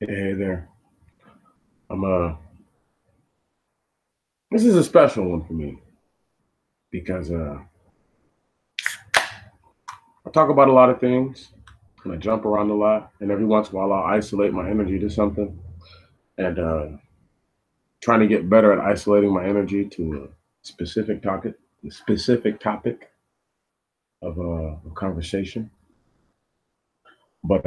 Hey there. I'm This is a special one for me because I talk about a lot of things and I jump around a lot, and every once in a while I'll isolate my energy to something, and trying to get better at isolating my energy to a specific topic of a conversation. But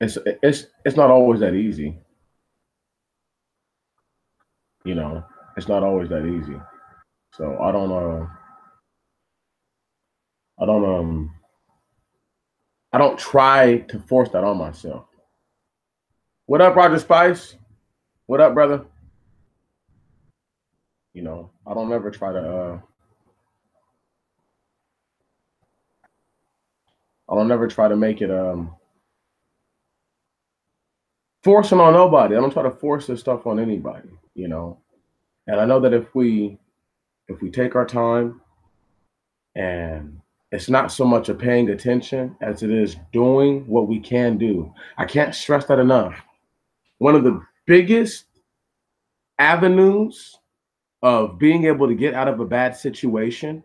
it's not always that easy, you know. It's not always that easy. So I don't I don't try to force that on myself. What up, Roger Spice? What up, brother? I don't ever try to I don't ever try to make it forcing on nobody. I don't try to force this stuff on anybody. And I know that if we take our time, and it's not so much of paying attention as it is doing what we can do. I can't stress that enough. One of the biggest avenues of being able to get out of a bad situation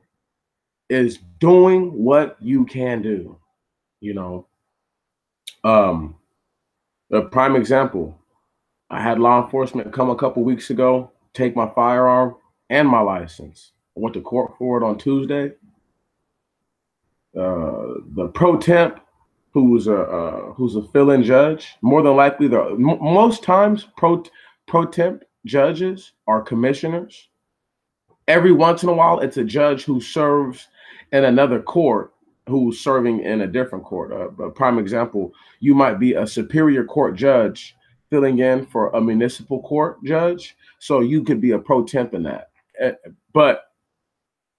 is doing what you can do, you know. Um a prime example, I had law enforcement come a couple weeks ago, take my firearm and my license. I went to court for it on Tuesday. The pro temp, who's a fill-in judge, more than likely most times pro temp judges are commissioners. Every once in a while, it's a judge who serves in another court who's serving in a different court. A prime example, you might be a superior court judge filling in for a municipal court judge, so you could be a pro temp in that. But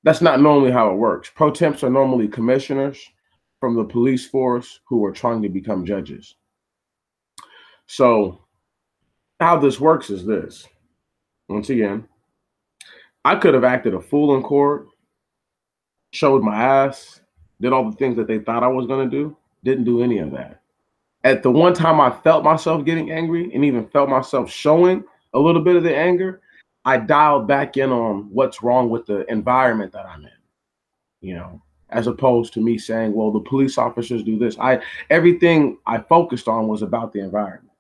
that's not normally how it works. Pro temps are normally commissioners from the police force who are trying to become judges. So how this works is this. Once again, I could have acted a fool in court, showed my ass, did all the things that they thought I was going to do, didn't do any of that. At the one time I felt myself getting angry and even felt myself showing a little bit of the anger, I dialed back in on what's wrong with the environment that I'm in, you know, as opposed to me saying, well, the police officers do this. Everything I focused on was about the environment.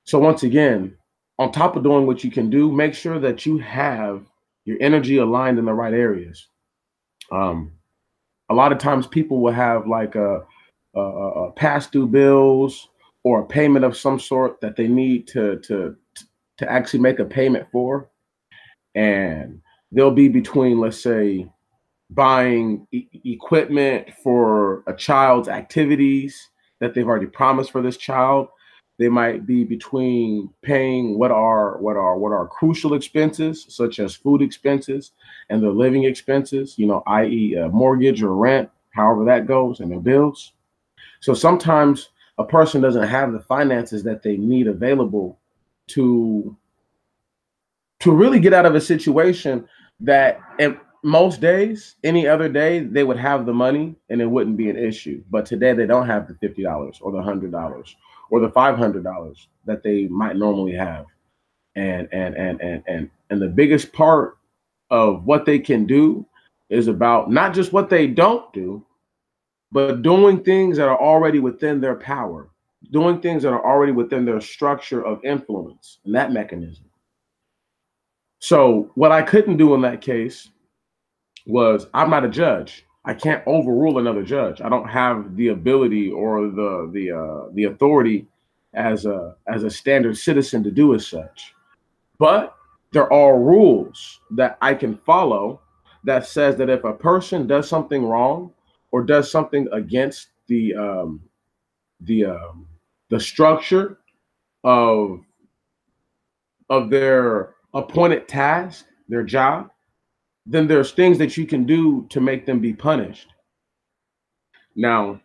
So once again, on top of doing what you can do, make sure that you have your energy aligned in the right areas. Um, a lot of times people will have like a past due bills or a payment of some sort that they need to actually make a payment for, and they'll be between, let's say, buying equipment for a child's activities that they've already promised for this child. They might be between paying what are crucial expenses, such as food expenses and their living expenses, i.e., mortgage or rent, however that goes, and their bills. So sometimes a person doesn't have the finances that they need available to really get out of a situation that most days, any other day, they would have the money and it wouldn't be an issue. But today they don't have the $50 or the $100 or the $500 that they might normally have. And the biggest part of what they can do is about not just what they don't do, but doing things that are already within their power, doing things that are already within their structure of influence and that mechanism. So what I couldn't do in that case was, I'm not a judge. I can't overrule another judge. I don't have the ability or the authority as a standard citizen to do as such. But there are rules that I can follow that says that if a person does something wrong or does something against the the structure of their appointed task, their job, then there's things that you can do to make them be punished. Now,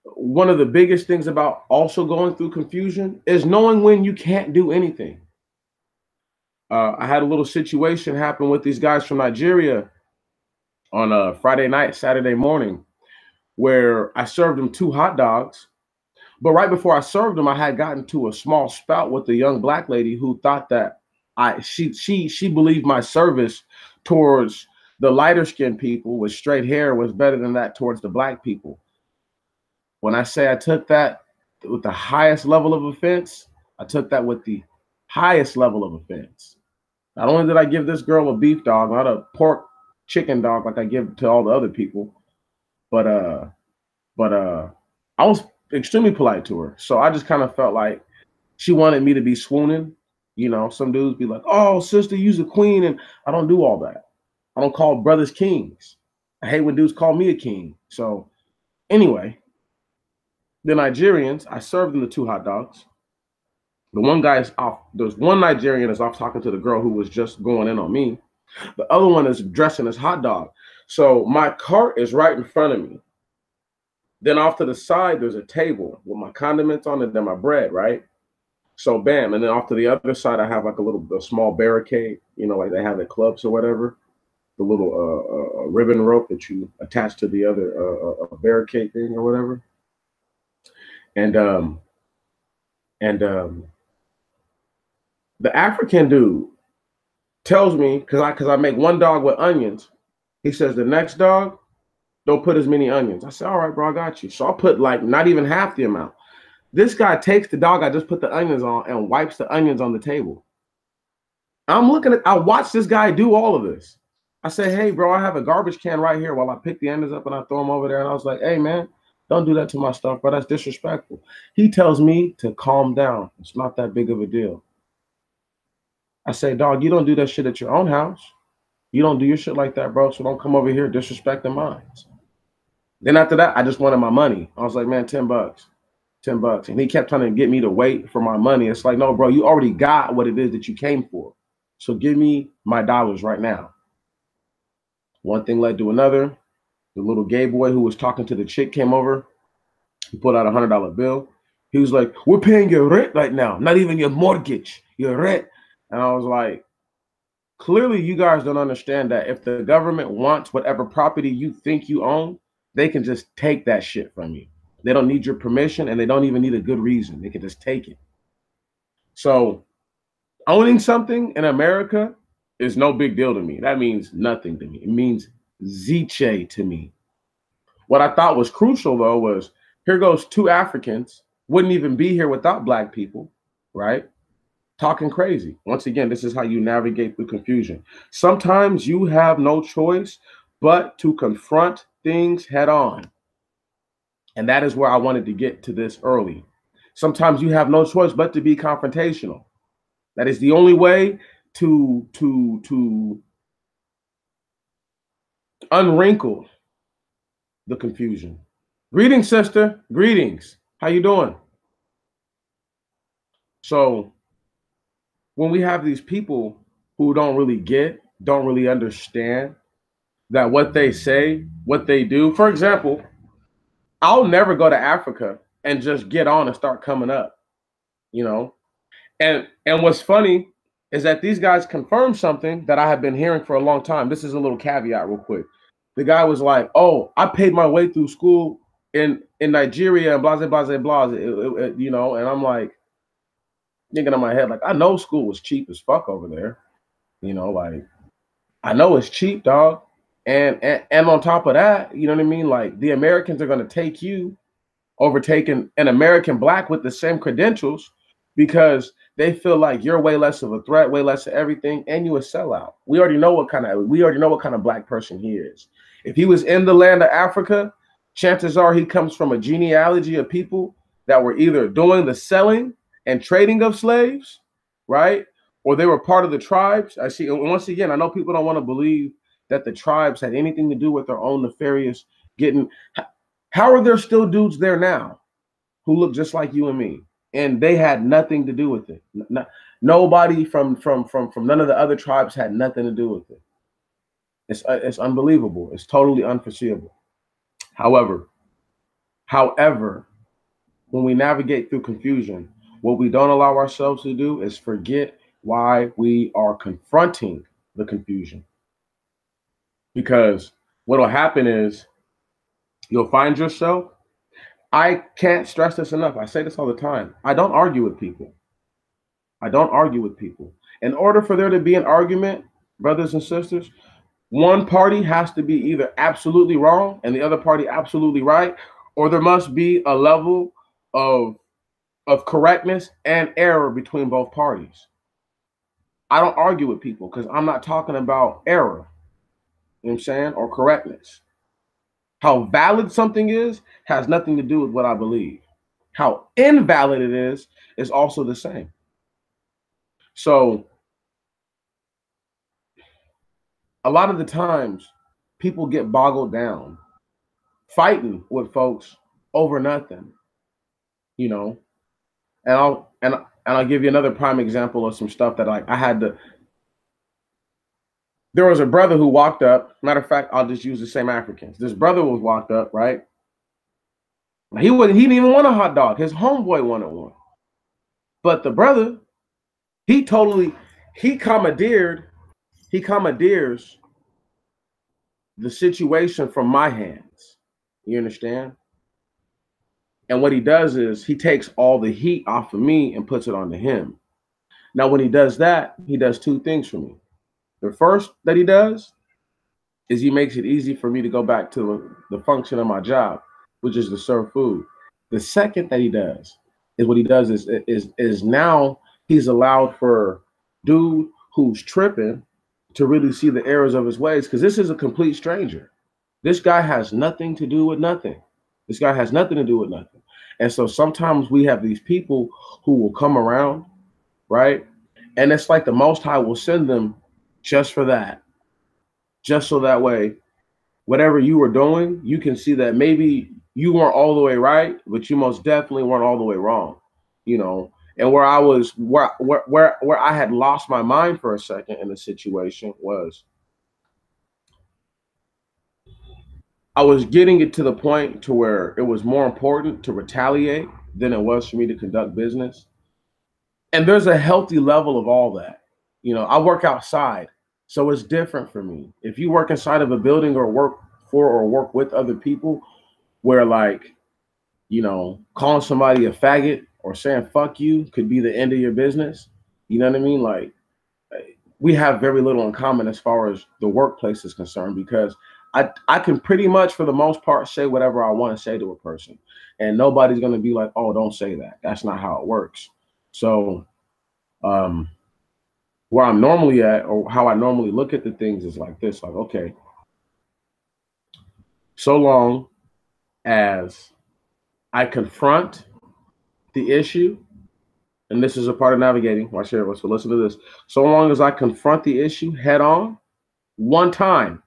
one of the biggest things about also going through confusion is knowing when you can't do anything. I had a little situation happen with these guys from Nigeria on a Friday night, Saturday morning, where I served them two hot dogs, But right before I served him, I had gotten to a small spout with a young black lady who thought that she believed my service towards the lighter skinned people with straight hair was better than that towards the black people. When I say I took that with the highest level of offense, I took that with the highest level of offense. Not only did I give this girl a beef dog, not a pork chicken dog like I give to all the other people, but I was extremely polite to her. So I just kind of felt like she wanted me to be swooning. You know, some dudes be like, "Oh, sister, you's a queen," and I don't do all that. I don't call brothers kings. I hate when dudes call me a king. So anyway, the Nigerians, I served them the two hot dogs. The one guy is off. There's one Nigerian is off talking to the girl who was just going in on me. The other one is dressing as hot dog. So my cart is right in front of me. Then off to the side, there's a table with my condiments on it, then my bread, right? So bam, and then off to the other side, I have like a small barricade, you know, like they have at clubs or whatever, the little ribbon rope that you attach to the other barricade thing or whatever. And and the African dude tells me because I make one dog with onions. He says the next dog don't put as many onions. I said, all right, bro, I got you. So I put like not even half the amount. This guy takes the dog I just put the onions on and wipes the onions on the table. I watched this guy do all of this. I said, hey, bro, I have a garbage can right here while I pick the onions up and I throw them over there. And I was like, hey, man, don't do that to my stuff, bro. That's disrespectful. He tells me to calm down. It's not that big of a deal. I say, dog, you don't do that shit at your own house. You don't do your shit like that, bro. So don't come over here disrespecting mine. Then after that, I just wanted my money. I was like, man, $10. $10. And he kept trying to get me to wait for my money. It's like, no, bro, you already got what it is that you came for. So give me my dollars right now. One thing led to another. The little gay boy who was talking to the chick came over. He pulled out $100 bill. He was like, we're paying your rent right now. Not even your mortgage, your rent. And I was like, clearly you guys don't understand that if the government wants whatever property you think you own, they can just take that shit from you. They don't need your permission and they don't even need a good reason. They can just take it. So owning something in America is no big deal to me. That means nothing to me. It means ziche to me. What I thought was crucial though was here goes two Africans, wouldn't even be here without black people, right? Talking crazy. Once again, this is how you navigate through confusion. Sometimes you have no choice but to confront things head on. And that is where I wanted to get to this early. Sometimes you have no choice but to be confrontational. That is the only way to unwrinkle the confusion. Greetings, sister. Greetings. How you doing? So when we have these people who don't really understand that what they say, what they do. For example, I'll never go to Africa and just get on and start coming up, you know. And what's funny is that these guys confirm something that I have been hearing for a long time. This is a little caveat real quick. The guy was like, "Oh, I paid my way through school in Nigeria and blah blah blah blah," you know. And I'm like thinking in my head, like, I know school was cheap as fuck over there, you know, like I know it's cheap, dog. And on top of that, you know what I mean? Like the Americans are gonna take you overtaking an American black with the same credentials because they feel like you're way less of a threat, way less of everything, and you a sellout. We already know what kind of black person he is. If he was in the land of Africa, chances are he comes from a genealogy of people that were either doing the selling and trading of slaves, right? Or they were part of the tribes. I see, once again, I know people don't want to believe that the tribes had anything to do with their own nefarious getting. How are there still dudes there now who look just like you and me, and they had nothing to do with it? Nobody from none of the other tribes had nothing to do with it. It's unbelievable. It's totally unforeseeable. However, when we navigate through confusion, what we don't allow ourselves to do is forget why we are confronting the confusion. Because what'll happen is you'll find yourself I can't stress this enough. I say this all the time. I don't argue with people. I don't argue with people. In order for there to be an argument, brothers and sisters, one party has to be either absolutely wrong and the other party absolutely right, or there must be a level of correctness and error between both parties. I don't argue with people because I'm not talking about error, you know what I'm saying, or correctness. How valid something is has nothing to do with what I believe. How invalid it is also the same. So a lot of the times people get boggled down fighting with folks over nothing, you know. And I'll give you another prime example of some stuff that I had to. There was a brother who walked up. Matter of fact, I'll just use the same Africans. This brother was walked up, right? He didn't even want a hot dog. His homeboy wanted one. But the brother, he totally he commandeered he commandeers the situation from my hands. You understand? And what he does is he takes all the heat off of me and puts it onto him. Now, when he does that, he does two things for me. The first that he does is he makes it easy for me to go back to the function of my job, which is to serve food. The second that he does is what he does is now he's allowed for dude who's tripping to really see the errors of his ways, because this is a complete stranger. This guy has nothing to do with nothing. This guy has nothing to do with nothing. And so sometimes we have these people who will come around, right? And it's like the Most High will send them just for that, just so that way, whatever you were doing, you can see that maybe you weren't all the way right, but you most definitely weren't all the way wrong, you know. And where I was, where I had lost my mind for a second in the situation was I was getting it to the point to where it was more important to retaliate than it was for me to conduct business. And there's a healthy level of all that. You know, I work outside, so it's different for me. If you work inside of a building or work for or work with other people, where like, you know, calling somebody a faggot or saying fuck you could be the end of your business. You know what I mean? Like, we have very little in common as far as the workplace is concerned, because I can pretty much for the most part say whatever I want to say to a person, and nobody's going to be like, oh, don't say that. That's not how it works. So um where I'm normally at, or how I normally look at the things, is like this, like, okay, so long as I confront the issue, and this is a part of navigating. Watch here. So listen to this. So long as I confront the issue head on one time,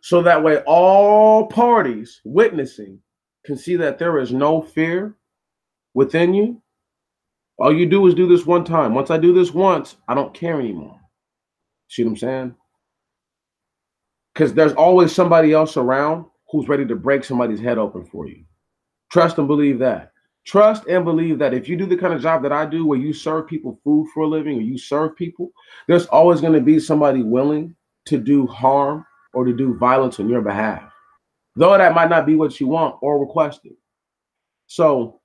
so that way all parties witnessing can see that there is no fear within you. All you do is do this one time. Once I do this once, I don't care anymore. See what I'm saying? Because there's always somebody else around who's ready to break somebody's head open for you. Trust and believe that. Trust and believe that if you do the kind of job that I do, where you serve people food for a living, or you serve people, there's always going to be somebody willing to do harm or to do violence on your behalf, though that might not be what you want or requested. So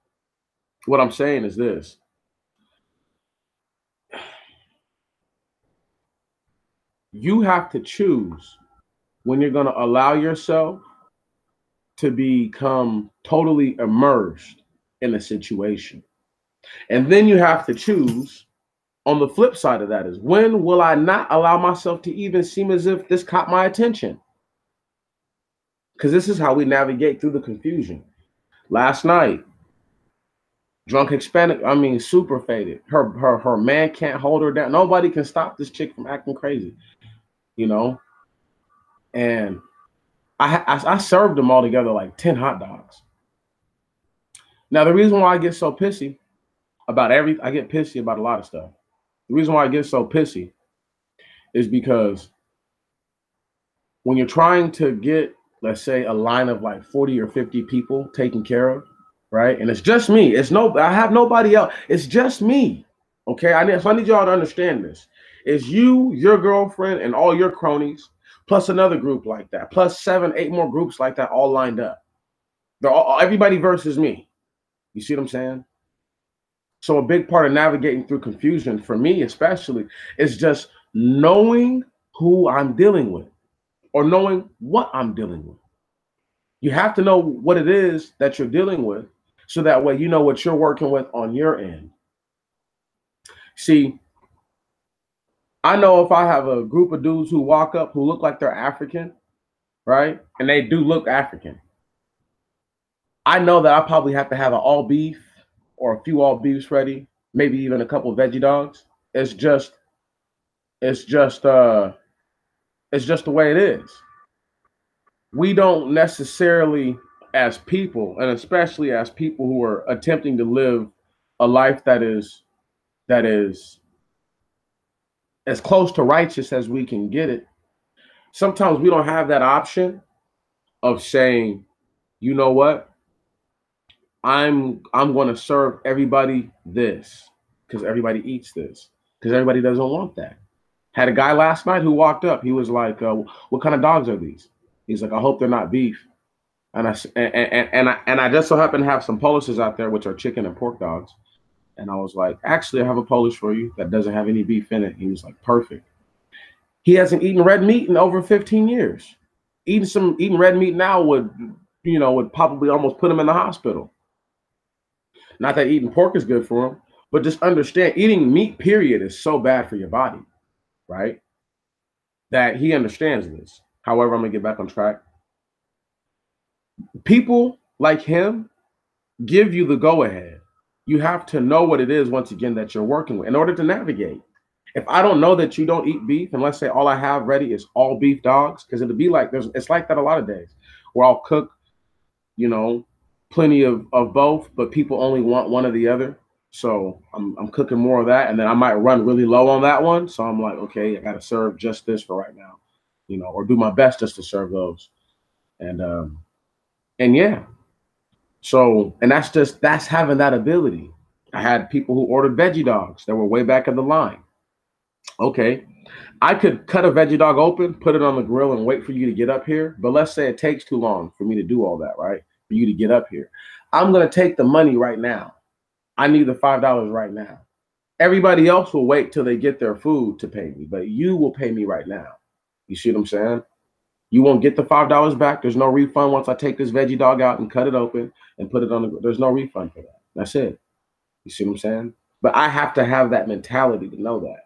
what I'm saying is this: you have to choose when you're going to allow yourself to become totally immersed in a situation. And then you have to choose on the flip side of that, is when will I not allow myself to even seem as if this caught my attention? Because this is how we navigate through the confusion. Last night, drunk Hispanic, super faded. Her man can't hold her down. Nobody can stop this chick from acting crazy, you know? And I served them all together like 10 hot dogs. Now, the reason why I get so pissy about I get pissy about a lot of stuff. The reason why I get so pissy is because when you're trying to get, let's say, a line of like 40 or 50 people taken care of, right? And it's just me. I have nobody else. It's just me. Okay. So I need y'all to understand this. It's you, your girlfriend, and all your cronies, plus another group like that, plus 7, 8 more groups like that, all lined up. Everybody versus me. You see what I'm saying? So a big part of navigating through confusion for me, especially, is just knowing who I'm dealing with or knowing what I'm dealing with. You have to know what it is that you're dealing with so that way you know what you're working with on your end. See, I know if I have a group of dudes who walk up who look like they're African, right? And they do look African. I know that I probably have to have an all beef or a few all beefs ready, maybe even a couple of veggie dogs. It's just, it's just, uh, it's just the way it is. We don't necessarily, as people, and especially as people who are attempting to live a life that is as close to righteous as we can get it. Sometimes we don't have that option of saying, you know what, I'm going to serve everybody this because everybody eats this because everybody doesn't want that. Had a guy last night who walked up. He was like, "What kind of dogs are these?" He's like, "I hope they're not beef." And I just so happen to have some Polishes out there, which are chicken and pork dogs. And I was like, "Actually, I have a Polish for you that doesn't have any beef in it." He was like, "Perfect." He hasn't eaten red meat in over 15 years. Eating red meat now would probably almost put him in the hospital. Not that eating pork is good for him, but just understand eating meat, period, is so bad for your body, right? That he understands this. However, I'm gonna get back on track. People like him give you the go ahead. You have to know what it is, once again, that you're working with in order to navigate. If I don't know that you don't eat beef, and let's say all I have ready is all beef dogs, because it'll be like it's like that a lot of days where I'll cook, you know, plenty of both, but people only want one or the other. So I'm cooking more of that, and then I might run really low on that one. So I'm like, okay, I got to serve just this for right now, or do my best just to serve those. And yeah, so and that's having that ability. I had people who ordered veggie dogs that were way back in the line. Okay, I could cut a veggie dog open, put it on the grill, and wait for you to get up here. But let's say it takes too long for me to do all that, right? For you to get up here. I'm going to take the money right now. I need the $5 right now. Everybody else will wait till they get their food to pay me, but you will pay me right now. You see what I'm saying? You won't get the $5 back. There's no refund once I take this veggie dog out and cut it open and put it on the. There's no refund for that. That's it. You see what I'm saying? But I have to have that mentality to know that.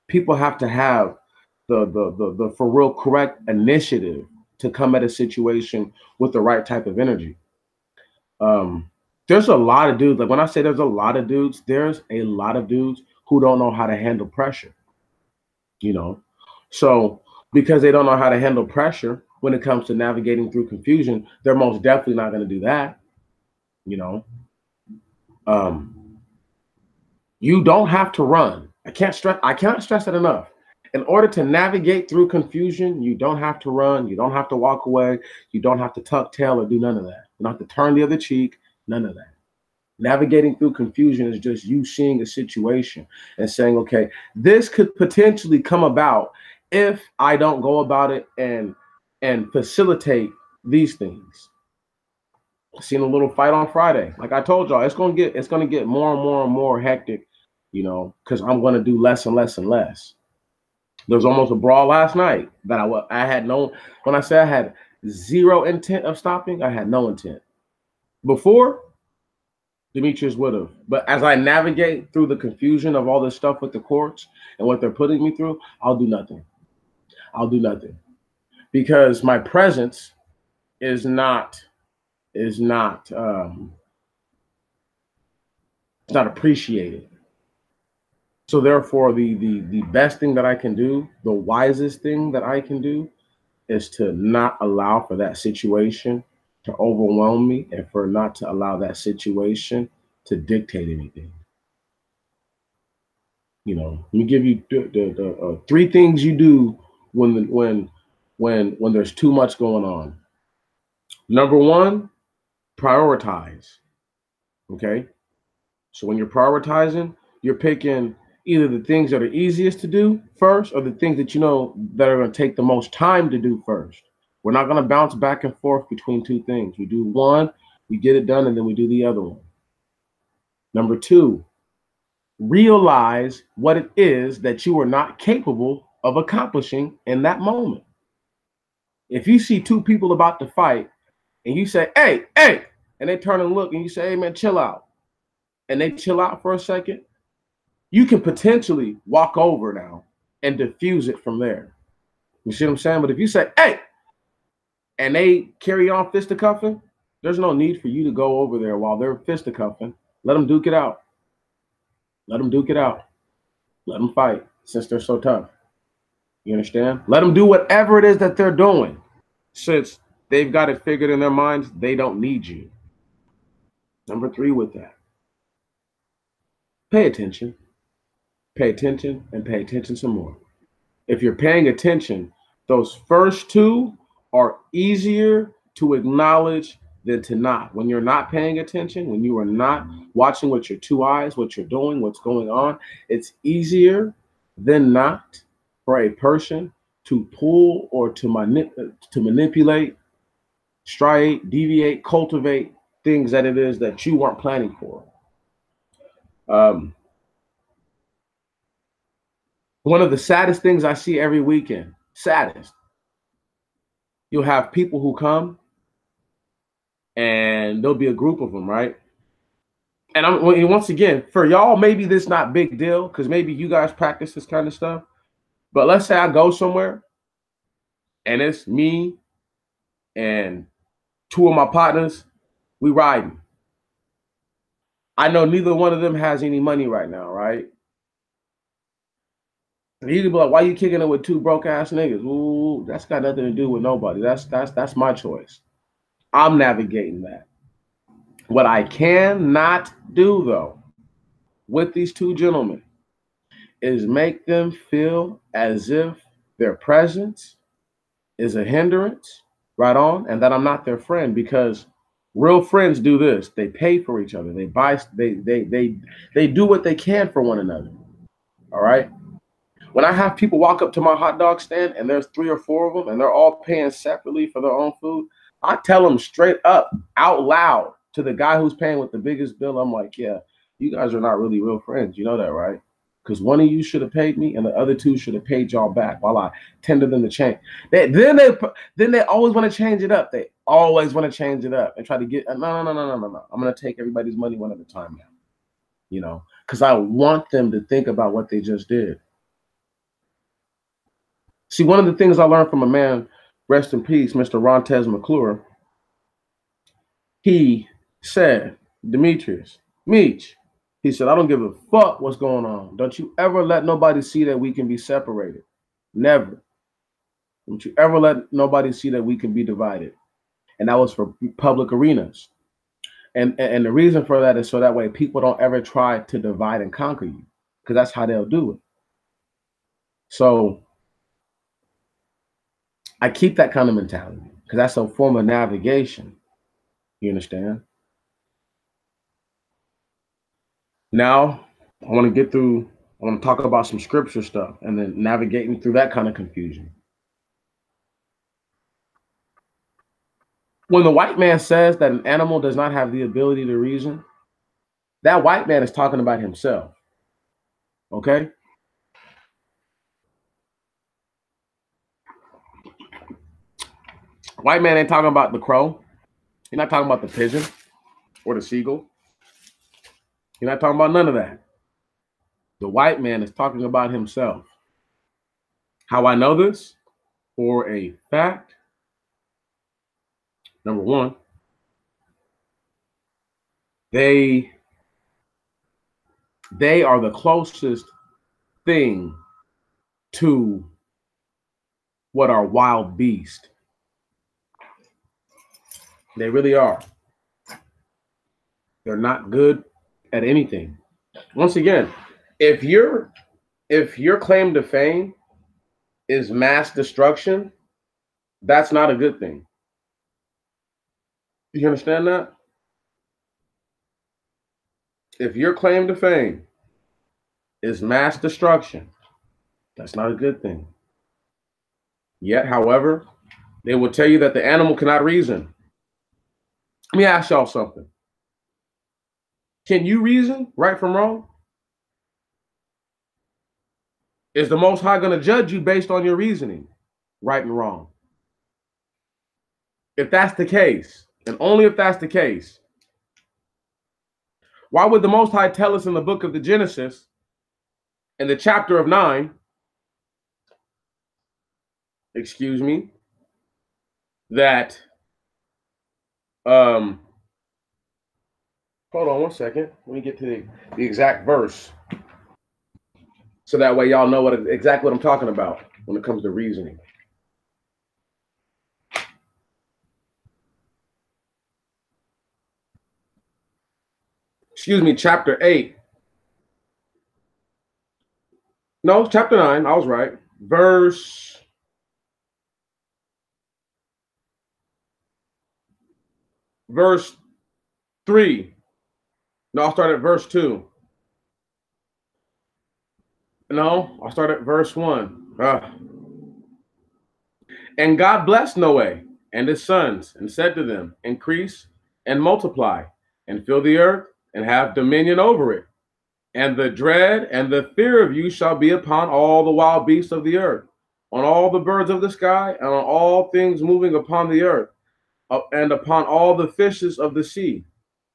People have to have the for real correct initiative to come at a situation with the right type of energy. Um, there's a lot of dudes. Like when I say there's a lot of dudes who don't know how to handle pressure. You know, so because they don't know how to handle pressure when it comes to navigating through confusion, they're most definitely not going to do that. You know, um, you don't have to run. I cannot stress that enough. In order to navigate through confusion, you don't have to run, you don't have to walk away, you don't have to tuck tail or do none of that. You don't have to turn the other cheek, none of that. Navigating through confusion is just you seeing a situation and saying, okay, this could potentially come about if I don't go about it and facilitate these things. Seen a little fight on Friday. Like I told y'all, it's gonna get more and more and more hectic, because I'm gonna do less and less and less. There was almost a brawl last night that I had no. When I say I had zero intent of stopping, I had no intent. Before, Demetrius would have. But as I navigate through the confusion of all this stuff with the courts and what they're putting me through, I'll do nothing. I'll do nothing because my presence is not it's not appreciated. So therefore, the best thing that I can do, the wisest thing that I can do, is to not allow for that situation to overwhelm me and for not to allow that situation to dictate anything. Let me give you the three things you do when there's too much going on. Number one, prioritize. Okay, so when you're prioritizing, you're picking either the things that are easiest to do first or the things that you know that are going to take the most time to do first. We're not going to bounce back and forth between two things. We do one, We get it done and then we do the other one. Number two, realize what it is that you are not capable of accomplishing in that moment. If you see two people about to fight and you say, hey, hey, and they turn and look and you say, hey, man, chill out. And they chill out for a second, you can potentially walk over now and diffuse it from there. You see what I'm saying? But if you say, hey, and they carry on fisticuffing, there's no need for you to go over there while they're fisticuffing. Let them duke it out. Let them duke it out. Let them fight since they're so tough. You understand? Let them do whatever it is that they're doing. Since they've got it figured in their minds, they don't need you. Number three with that, pay attention. Pay attention and pay attention some more. If you're paying attention, those first two are easier to acknowledge than to not. When you're not paying attention, when you are not watching with your two eyes, what you're doing, what's going on, it's easier than not for a person to pull or to manipulate, striate, deviate, cultivate things that it is that you weren't planning for. One of the saddest things I see every weekend, saddest, you'll have people who come and there'll be a group of them, right? And once again, for y'all, maybe this not big deal because maybe you guys practice this kind of stuff. But let's say I go somewhere and it's me and two of my partners, we riding. I know neither one of them has any money right now, right? And you can be like, why you kicking it with two broke ass niggas? Ooh, that's got nothing to do with nobody. That's my choice. I'm navigating that. What I cannot do though with these two gentlemen is make them feel as if their presence is a hindrance, right on, and that I'm not their friend, because real friends do this. They pay for each other. They buy, they do what they can for one another. All right. When I have people walk up to my hot dog stand and there's 3 or 4 of them and they're all paying separately for their own food, I tell them straight up out loud to the guy who's paying with the biggest bill, I'm like, yeah, you guys are not really real friends. You know that, right? Because one of you should have paid me and the other 2 should have paid y'all back while I tender them the change. Then they always want to change it up. They always want to change it up and try to get, no. I'm going to take everybody's money one at a time now, you know, because I want them to think about what they just did. See, one of the things I learned from a man, rest in peace, Mr. Rontez McClure, he said, Demetrius, Meech, he said, I don't give a fuck what's going on. Don't you ever let nobody see that we can be separated. Never. Don't you ever let nobody see that we can be divided. And that was for public arenas. And the reason for that is so that way people don't ever try to divide and conquer you, because that's how they'll do it. So I keep that kind of mentality because that's a form of navigation. You understand? Now, I want to talk about some scripture stuff and then navigating through that kind of confusion. When the white man says that an animal does not have the ability to reason, that white man is talking about himself. Okay? White man ain't talking about the crow. He's not talking about the pigeon or the seagull. He's not talking about none of that. The white man is talking about himself. How I know this? For a fact, number one, they are the closest thing to what are wild beasts. They really are. They're not good at anything. Once again, if your claim to fame is mass destruction, that's not a good thing. You understand that? If your claim to fame is mass destruction, that's not a good thing. Yet, however, they will tell you that the animal cannot reason. Let me ask y'all something. Can you reason right from wrong? Is the Most High going to judge you based on your reasoning, right and wrong? If that's the case, and only if that's the case, why would the Most High tell us in the book of the Genesis, in the chapter of 9, excuse me, that, um, hold on one second. Let me get to the exact verse. So that way y'all know exactly what I'm talking about when it comes to reasoning. Excuse me, chapter 8. No, chapter 9. I was right. Verse 3. No, I'll start at verse 2. No, I'll start at verse 1. And God blessed Noah and his sons and said to them, increase and multiply and fill the earth and have dominion over it. And the dread and the fear of you shall be upon all the wild beasts of the earth, on all the birds of the sky, and on all things moving upon the earth, and upon all the fishes of the sea.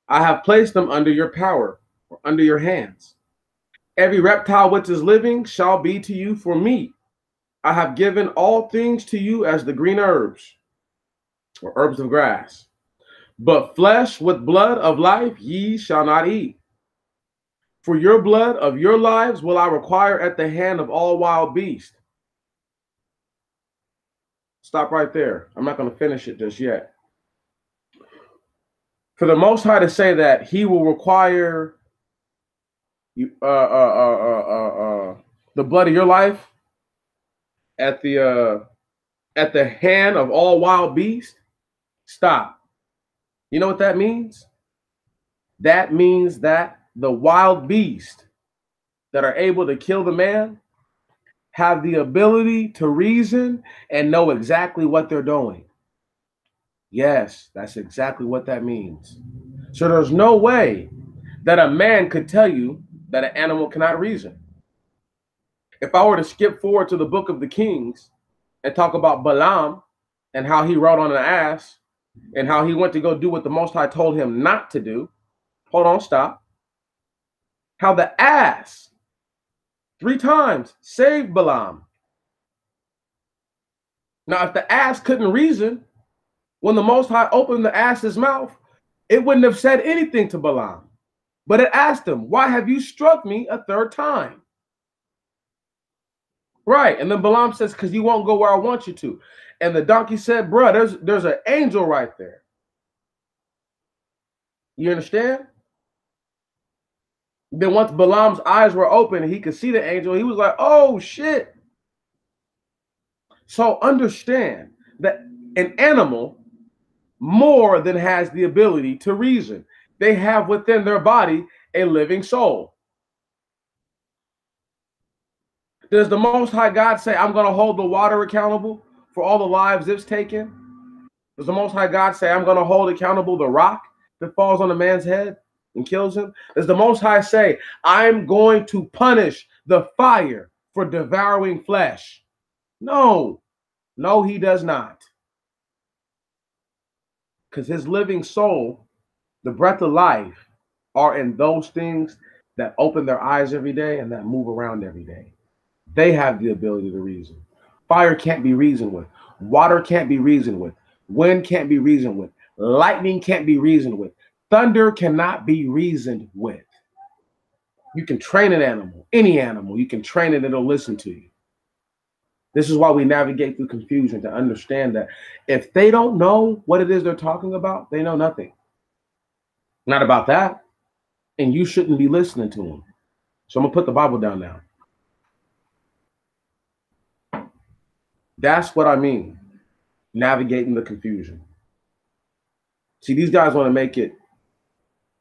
I have placed them under your power, or under your hands. Every reptile which is living shall be to you for meat. I have given all things to you as the green herbs, or herbs of grass. But flesh with blood of life ye shall not eat. For your blood of your lives will I require at the hand of all wild beasts. Stop right there. I'm not going to finish it just yet. For the Most High to say that He will require you, the blood of your life at the hand of all wild beasts. Stop. You know what that means? That means that the wild beasts that are able to kill the man have the ability to reason and know exactly what they're doing. Yes, that's exactly what that means. So there's no way that a man could tell you that an animal cannot reason. If I were to skip forward to the book of the Kings and talk about Balaam and how he rode on an ass and how he went to go do what the Most High told him not to do. Hold on, stop. How the ass 3 times saved Balaam. Now, if the ass couldn't reason, when the Most High opened the ass's mouth, it wouldn't have said anything to Balaam. But it asked him, why have you struck me a 3rd time? Right. And then Balaam says, because you won't go where I want you to. And the donkey said, bruh, there's an angel right there. You understand? Then once Balaam's eyes were open and he could see the angel, he was like, oh, shit. So understand that an animal more than has the ability to reason. They have within their body a living soul. Does the Most High God say, I'm going to hold the water accountable for all the lives it's taken? Does the Most High God say, I'm going to hold accountable the rock that falls on a man's head and kills him? Does the Most High say, I'm going to punish the fire for devouring flesh? No, no, he does not. Because his living soul, the breath of life, are in those things that open their eyes every day and that move around every day. They have the ability to reason. Fire can't be reasoned with. Water can't be reasoned with. Wind can't be reasoned with. Lightning can't be reasoned with. Thunder cannot be reasoned with. You can train an animal, any animal, you can train it, it'll listen to you. This is why we navigate through confusion, to understand that if they don't know what it is they're talking about, they know nothing. Not about that. And you shouldn't be listening to them. So I'm going to put the Bible down now. That's what I mean. Navigating the confusion. See, these guys want to make it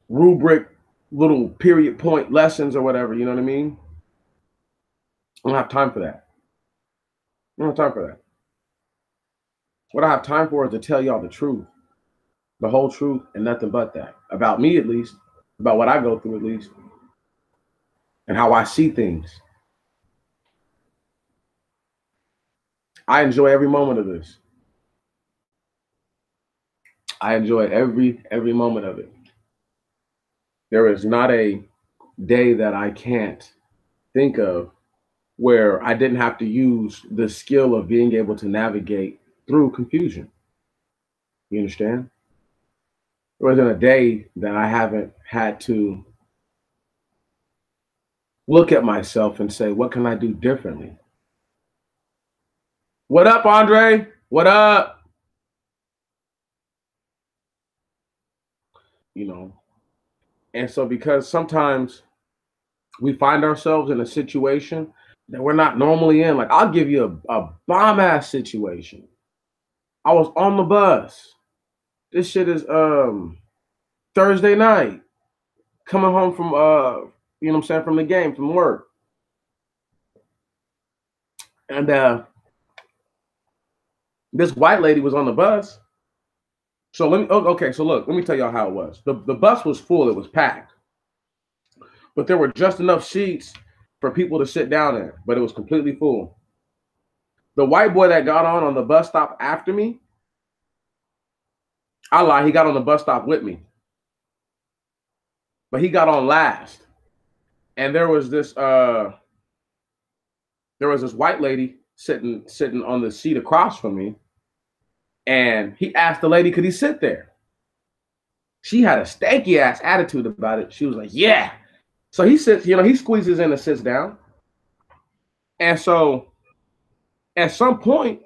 rubric, little period point lessons or whatever. You know what I mean? I don't have time for that. I don't have time for that. What I have time for is to tell y'all the truth. The whole truth and nothing but that. About me, at least. About what I go through, at least. And how I see things. I enjoy every moment of this. I enjoy every moment of it. There is not a day that I can't think of where I didn't have to use the skill of being able to navigate through confusion. You understand? There wasn't a day that I haven't had to look at myself and say, what can I do differently? What up, Andre? What up? You know, and so because sometimes we find ourselves in a situation that we're not normally in. Like, I'll give you a bomb ass situation. I was on the bus. This shit is Thursday night, coming home from you know what I'm saying, from the game, from work. And this white lady was on the bus. So okay, so look, let me tell y'all how it was. The bus was full, it was packed. But there were just enough seats for people to sit down in, but it was completely full. The white boy that got on the bus stop after me, I lie, he got on the bus stop with me. But he got on last. And there was this white lady sitting on the seat across from me. And he asked the lady, could he sit there? She had a stanky ass attitude about it. She was like, yeah. So he sits, you know, he squeezes in and sits down. And so at some point,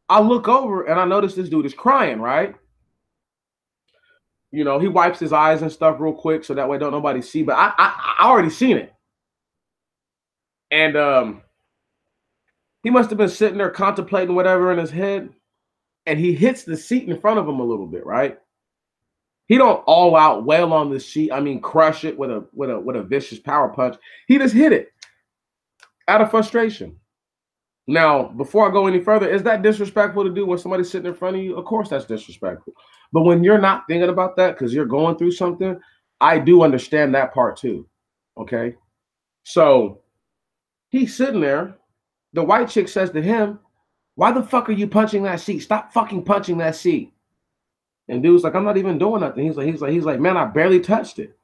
I look over and I notice this dude is crying, right? You know, he wipes his eyes and stuff real quick so that way don't nobody see. But I already seen it. And he must have been sitting there contemplating whatever in his head. And he hits the seat in front of him a little bit, right? He don't all out wail on the seat. I mean, crush it with a vicious power punch. He just hit it out of frustration. Now, before I go any further, is that disrespectful to do when somebody's sitting in front of you? Of course, that's disrespectful. But when you're not thinking about that because you're going through something, I do understand that part too. Okay, so he's sitting there. The white chick says to him, "Why the fuck are you punching that seat? Stop fucking punching that seat." And dude's like, "I'm not even doing nothing." He's like, "Man, I barely touched it."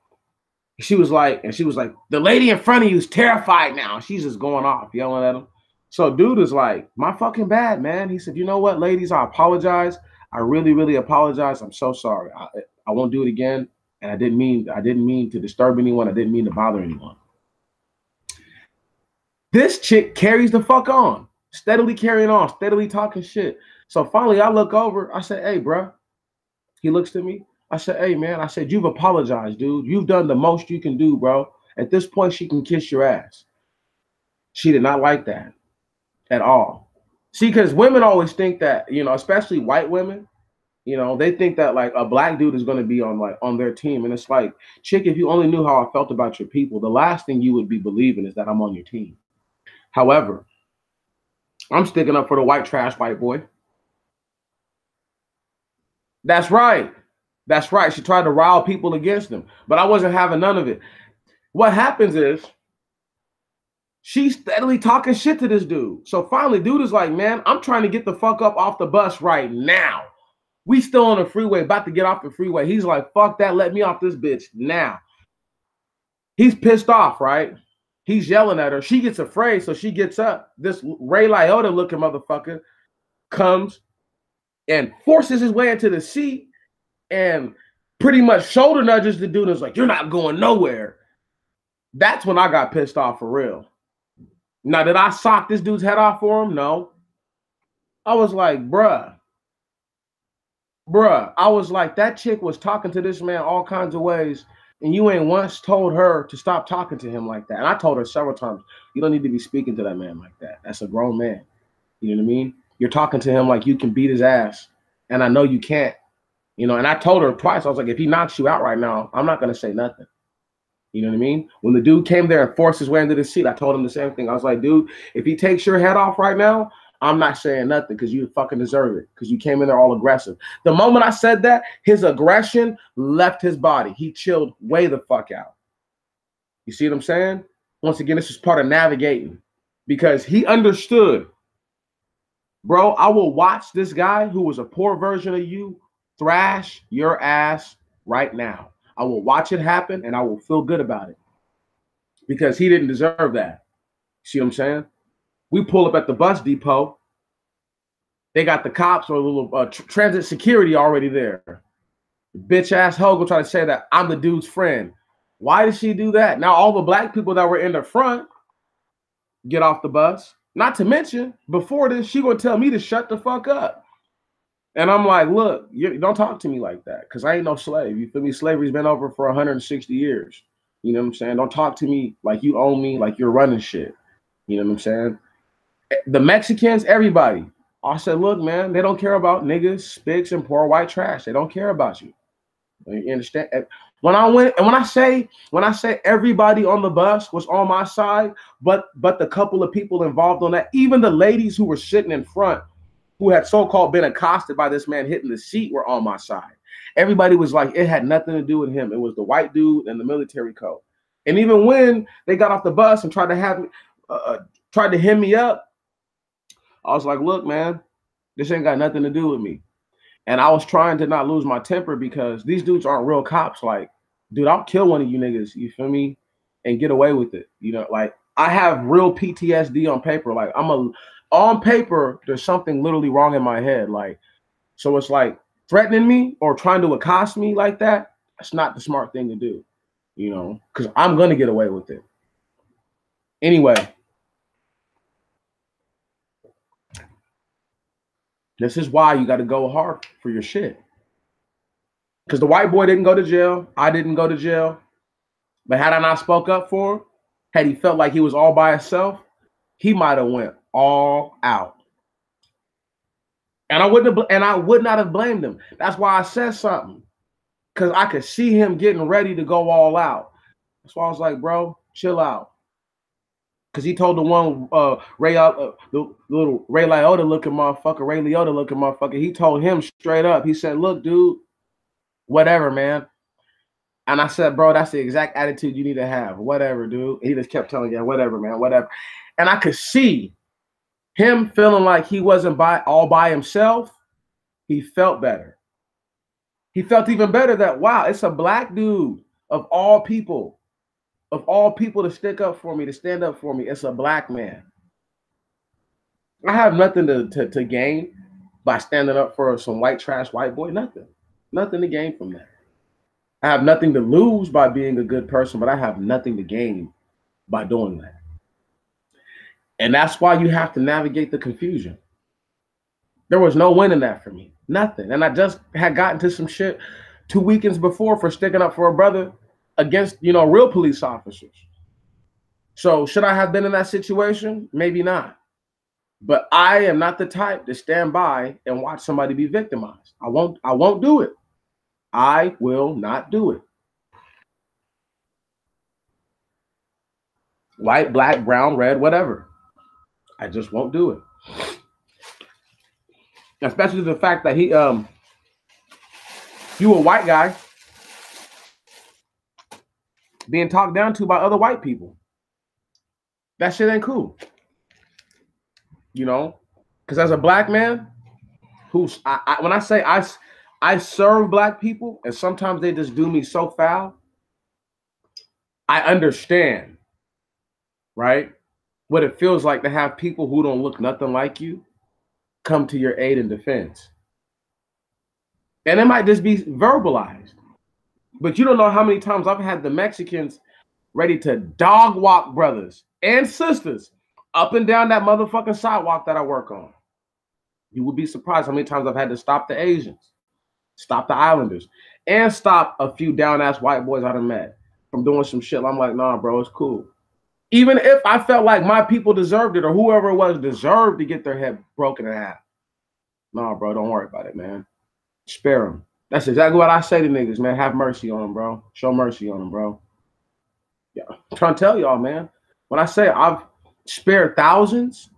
She was like, "The lady in front of you is terrified now." She's just going off, yelling at him. So dude is like, "My fucking bad, man." He said, "You know what, ladies, I apologize. I really, really apologize. I'm so sorry. I won't do it again. And I didn't mean to disturb anyone. I didn't mean to bother anyone." This chick carries the fuck on, steadily carrying on, steadily talking shit. So finally I look over, I said, "Hey, bro." He looks at me. I said, "Hey, man," I said, "You've apologized, dude. You've done the most you can do, bro. At this point, she can kiss your ass." She did not like that at all. See, because women always think that, you know, especially white women, you know, they think that like a black dude is going to be on their team. And it's like, chick, if you only knew how I felt about your people, the last thing you would be believing is that I'm on your team. However, I'm sticking up for the white trash white boy. That's right. That's right. She tried to rile people against him, but I wasn't having none of it. What happens is she's steadily talking shit to this dude. So finally, dude is like, "Man, I'm trying to get the fuck up off the bus right now. We still on the freeway, about to get off the freeway." He's like, "Fuck that. Let me off this bitch now." He's pissed off, right? He's yelling at her. She gets afraid, so she gets up. This Ray Liotta looking motherfucker comes and forces his way into the seat and pretty much shoulder nudges the dude and is like, "You're not going nowhere." That's when I got pissed off for real. Now, did I sock this dude's head off for him? No. I was like, bruh. I was like, that chick was talking to this man all kinds of ways, and you ain't once told her to stop talking to him like that. And I told her several times, you don't need to be speaking to that man like that. That's a grown man. You know what I mean? You're talking to him like you can beat his ass, and I know you can't. You know, and I told her twice, I was like, if he knocks you out right now, I'm not going to say nothing. You know what I mean? When the dude came there and forced his way into the seat, I told him the same thing. I was like, dude, if he takes your head off right now, I'm not saying nothing because you fucking deserve it because you came in there all aggressive. The moment I said that, his aggression left his body. He chilled way the fuck out. You see what I'm saying? Once again, this is part of navigating because he understood, bro, I will watch this guy who was a poor version of you thrash your ass right now. I will watch it happen and I will feel good about it because he didn't deserve that. See what I'm saying? We pull up at the bus depot. They got the cops or a little transit security already there. Bitch ass hoe go try to say that I'm the dude's friend. Why did she do that? Now all the black people that were in the front get off the bus. Not to mention, before this, she gonna tell me to shut the fuck up. And I'm like, look, you don't talk to me like that, because I ain't no slave. You feel me? Slavery's been over for 160 years. You know what I'm saying? Don't talk to me like you own me, like you're running shit. You know what I'm saying? The Mexicans, everybody. I said, look, man, they don't care about niggas, spics, and poor white trash. They don't care about you. You understand? When I went and when I say everybody on the bus was on my side, but the couple of people involved on that, even the ladies who were sitting in front, who had so-called been accosted by this man hitting the seat, were on my side. Everybody was like, it had nothing to do with him. It was the white dude and the military coat. And even when they got off the bus and tried to have me, tried to hem me up, I was like, look, man, this ain't got nothing to do with me. And I was trying to not lose my temper because these dudes aren't real cops. Like, dude, I'll kill one of you niggas, you feel me? And get away with it. You know, like, I have real PTSD on paper. Like, on paper, there's something literally wrong in my head. Like, so it's like threatening me or trying to accost me like that. That's not the smart thing to do, you know, because I'm going to get away with it. Anyway. This is why you got to go hard for your shit. Because the white boy didn't go to jail. I didn't go to jail. But had I not spoke up for him, had he felt like he was all by himself, he might have went all out. And I would not have blamed him. That's why I said something. Because I could see him getting ready to go all out. That's why I was like, bro, chill out. Because he told the one the little Ray Liotta looking motherfucker, he told him straight up. He said, look, dude, whatever, man. And I said, bro, that's the exact attitude you need to have. Whatever, dude. And he just kept telling you, whatever, man, whatever. And I could see him feeling like he wasn't all by himself. He felt better. He felt even better that, wow, it's a black dude of all people. Of all people to stick up for me, to stand up for me, it's a black man. I have nothing to gain by standing up for some white trash white boy. Nothing. Nothing to gain from that. I have nothing to lose by being a good person, but I have nothing to gain by doing that. And that's why you have to navigate the confusion. There was no win in that for me. Nothing. And I just had gotten to some shit 2 weekends before for sticking up for a brother against, you know, real police officers. So should I have been in that situation? Maybe not. But I am not the type to stand by and watch somebody be victimized. I won't do it. I will not do it. White, black, brown, red, whatever. I just won't do it. Especially the fact that you a white guy being talked down to by other white people. That shit ain't cool. You know? Because as a black man, when I say I serve black people, and sometimes they just do me so foul, I understand, right? What it feels like to have people who don't look nothing like you come to your aid and defense. And it might just be verbalized. But you don't know how many times I've had the Mexicans ready to dog walk brothers and sisters up and down that motherfucking sidewalk that I work on. You would be surprised how many times I've had to stop the Asians, stop the Islanders, and stop a few down-ass white boys I've met from doing some shit. I'm like, nah, bro, it's cool. Even if I felt like my people deserved it or whoever it was deserved to get their head broken in half. Nah, bro, don't worry about it, man. Spare them. That's exactly what I say to niggas, man. Have mercy on them, bro. Show mercy on them, bro. Yeah, I'm trying to tell y'all, man. When I say I've spared thousands,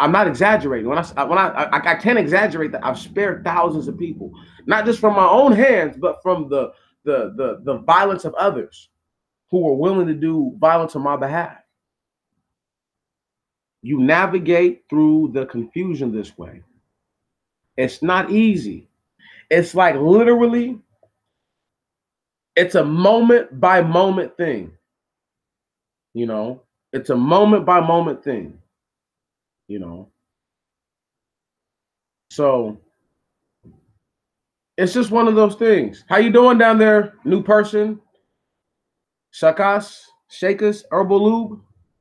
I'm not exaggerating. I can't exaggerate that I've spared thousands of people, not just from my own hands, but from the violence of others who were willing to do violence on my behalf. You navigate through the confusion this way. It's not easy. It's like literally, it's a moment by moment thing. You know, it's a moment by moment thing. You know, so it's just one of those things. How you doing down there, new person? Shakas, Herbal Lube.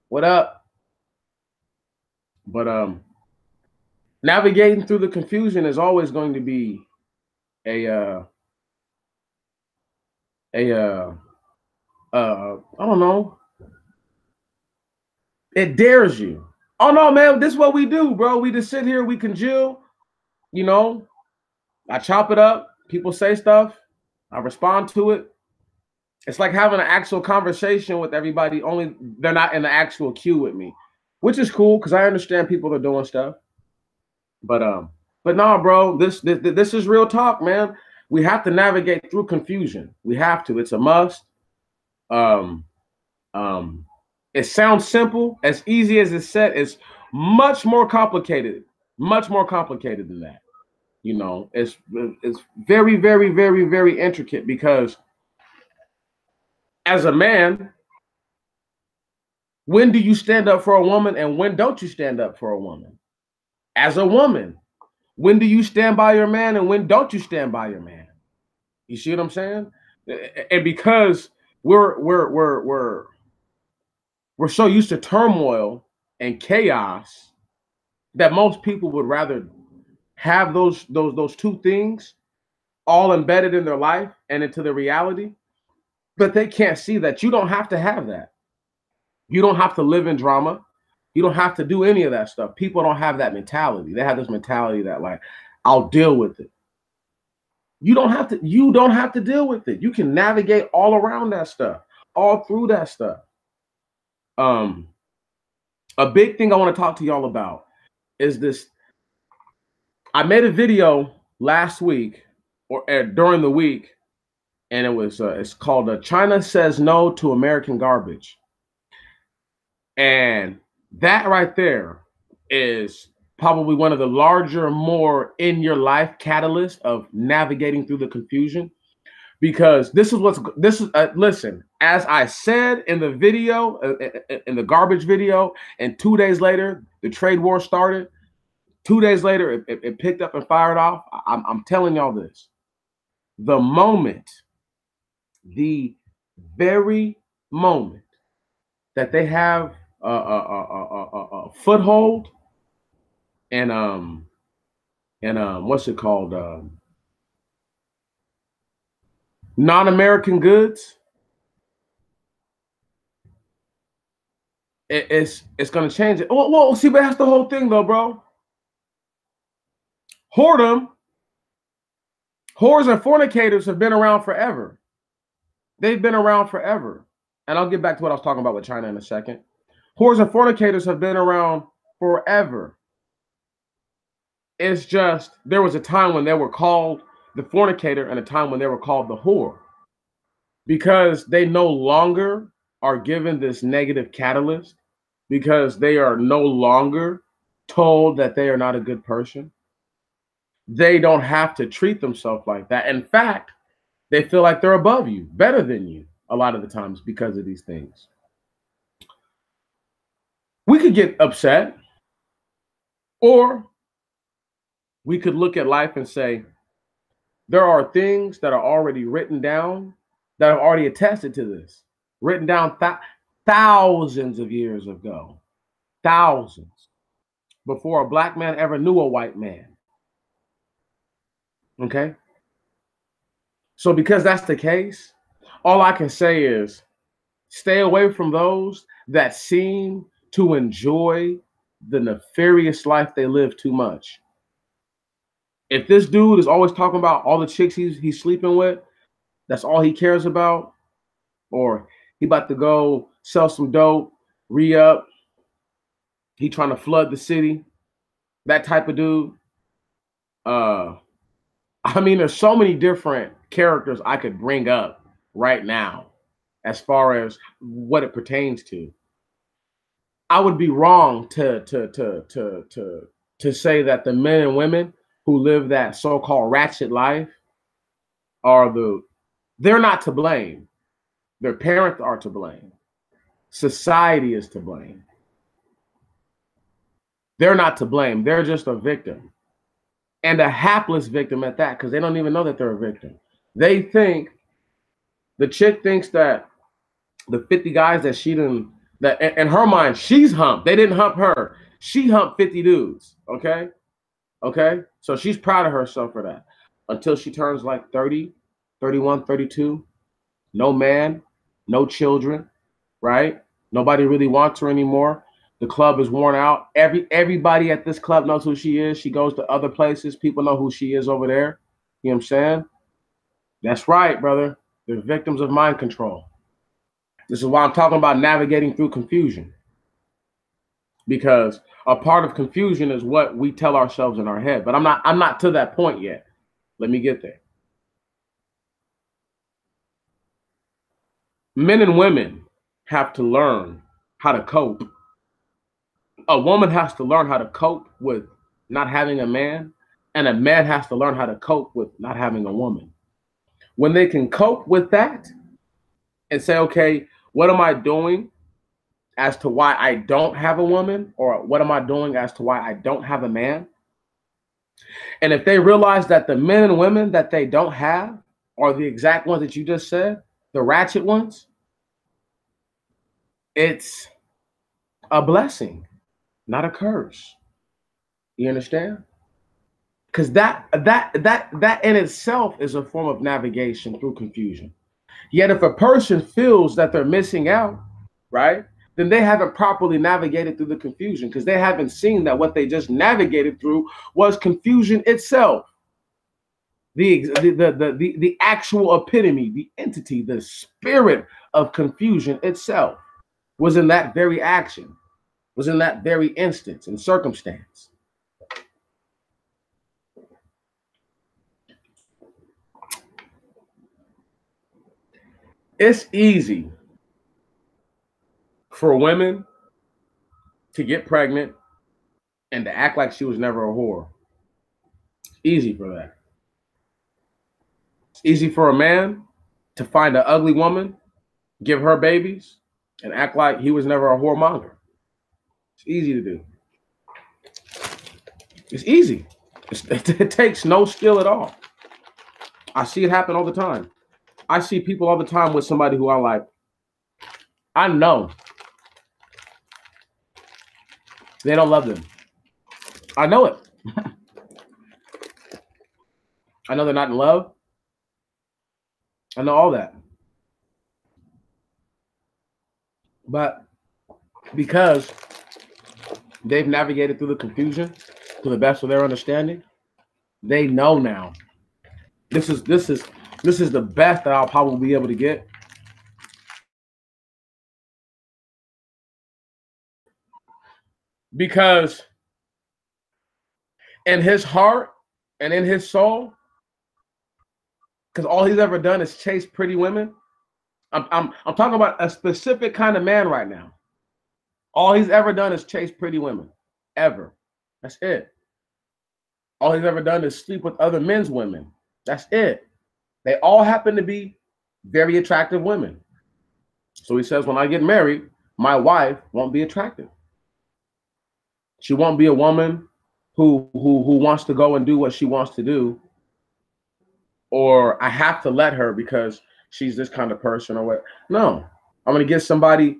What up? But navigating through the confusion is always going to be a I don't know. It dares you. Oh no, man, this is what we do, bro. We just sit here, we congeal, you know. I chop it up, people say stuff, I respond to it. It's like having an actual conversation with everybody, only they're not in the actual queue with me, which is cool because I understand people are doing stuff. But nah, bro, this is real talk, man. We have to navigate through confusion. We have to. It's a must. Um, um, it sounds simple, as easy as it's said. It's much more complicated, much more complicated than that. You know, it's very, very, very, very intricate because as a man, when do you stand up for a woman and when don't you stand up for a woman? As a woman, when do you stand by your man and when don't you stand by your man? You see what I'm saying? And because we're so used to turmoil and chaos that most people would rather have those two things all embedded in their life and into their reality, but they can't see that you don't have to have that. You don't have to live in drama. You don't have to do any of that stuff. People don't have that mentality. They have this mentality that like, I'll deal with it. You don't have to deal with it. You can navigate all around that stuff, all through that stuff. A big thing I want to talk to y'all about is this. I made a video last week or during the week, and it's called China Says No to American Garbage. And that right there is probably one of the larger, more in your life catalysts of navigating through the confusion. Because this is listen, as I said in the video, in the garbage video, and 2 days later, the trade war started. 2 days later, it picked up and fired off. I'm telling y'all this. The very moment that they have a foothold and what's it called? Non-American goods. It's gonna change it. Well, see, but that's the whole thing, though, bro. Whores and fornicators have been around forever. They've been around forever. And I'll get back to what I was talking about with China in a second. Whores and fornicators have been around forever. It's just there was a time when they were called the fornicator and a time when they were called the whore. Because they no longer are given this negative catalyst, because they are no longer told that they are not a good person. They don't have to treat themselves like that. In fact, they feel like they're above you, better than you a lot of the times because of these things. We could get upset, or we could look at life and say, there are things that are already written down that have already attested to this, written down thousands of years ago, thousands, before a black man ever knew a white man. Okay? So because that's the case, all I can say is stay away from those that seem to enjoy the nefarious life they live too much. If this dude is always talking about all the chicks he's sleeping with, that's all he cares about, or he about to go sell some dope, re-up, he trying to flood the city, that type of dude. Uh, I mean, there's so many different characters I could bring up right now as far as what it pertains to. I would be wrong to say that the men and women who live that so-called ratchet life are they're not to blame. Their parents are to blame. Society is to blame. They're not to blame. They're just a victim. And a hapless victim at that, because they don't even know that they're a victim. They think the chick thinks that the 50 guys that she didn't, that in her mind, she's humped. They didn't hump her. She humped 50 dudes. Okay. Okay. So she's proud of herself for that until she turns like 30, 31, 32. No man, no children, right? Nobody really wants her anymore. The club is worn out. Everybody at this club knows who she is. She goes to other places. People know who she is over there. You know what I'm saying? That's right, brother. They're victims of mind control. This is why I'm talking about navigating through confusion. Because a part of confusion is what we tell ourselves in our head. But I'm not to that point yet. Let me get there. Men and women have to learn how to cope. A woman has to learn how to cope with not having a man, and a man has to learn how to cope with not having a woman. When they can cope with that and say, okay, what am I doing as to why I don't have a woman, or what am I doing as to why I don't have a man? And if they realize that the men and women that they don't have are the exact ones that you just said, the ratchet ones, it's a blessing, not a curse. You understand? Because that in itself is a form of navigation through confusion. Yet if a person feels that they're missing out, right, then they haven't properly navigated through the confusion, because they haven't seen that what they just navigated through was confusion itself. The actual epitome, the entity, the spirit of confusion itself was in that very action, was in that very instance and circumstance. It's easy for women to get pregnant and to act like she was never a whore. Easy for that. It's easy for a man to find an ugly woman, give her babies, and act like he was never a whoremonger. It's easy to do. It's easy. It takes no skill at all. I see it happen all the time. I see people all the time with somebody who I know they don't love them. I know it. I know they're not in love. I know all that. But because they've navigated through the confusion to the best of their understanding, they know now. This is the best that I'll probably be able to get. Because in his heart and in his soul, because all he's ever done is chase pretty women. I'm talking about a specific kind of man right now. All he's ever done is chase pretty women. Ever. That's it. All he's ever done is sleep with other men's women. That's it. They all happen to be very attractive women. So he says, when I get married, my wife won't be attractive. She won't be a woman who wants to go and do what she wants to do, or I have to let her because she's this kind of person, or what. No, I'm going to get somebody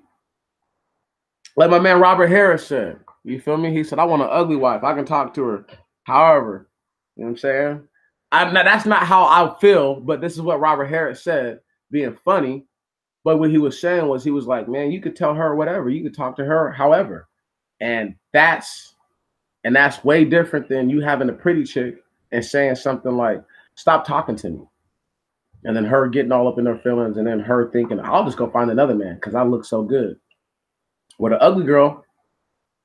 like my man Robert Harris said. You feel me? He said, I want an ugly wife. I can talk to her however. You know what I'm saying? That's not how I feel, but this is what Robert Harris said, being funny. But what he was saying was, he was like, man, you could tell her whatever. You could talk to her however. And that's way different than you having a pretty chick and saying something like, stop talking to me. And then her getting all up in her feelings, and then her thinking, I'll just go find another man because I look so good. With an ugly girl,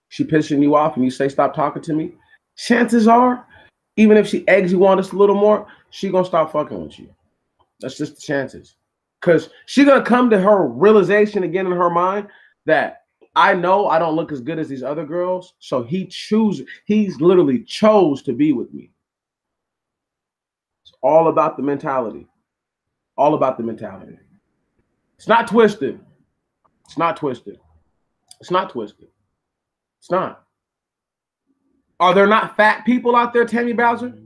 she pissing you off and you say, stop talking to me. chances are, even if she eggs you on just a little more, she gonna stop fucking with you. That's just the chances. Cause she gonna come to her realization again in her mind that I know I don't look as good as these other girls, so he's literally chose to be with me. It's all about the mentality. All about the mentality. It's not twisted. It's not twisted. It's not twisted. It's not. Are there not fat people out there, Tammy Bowser?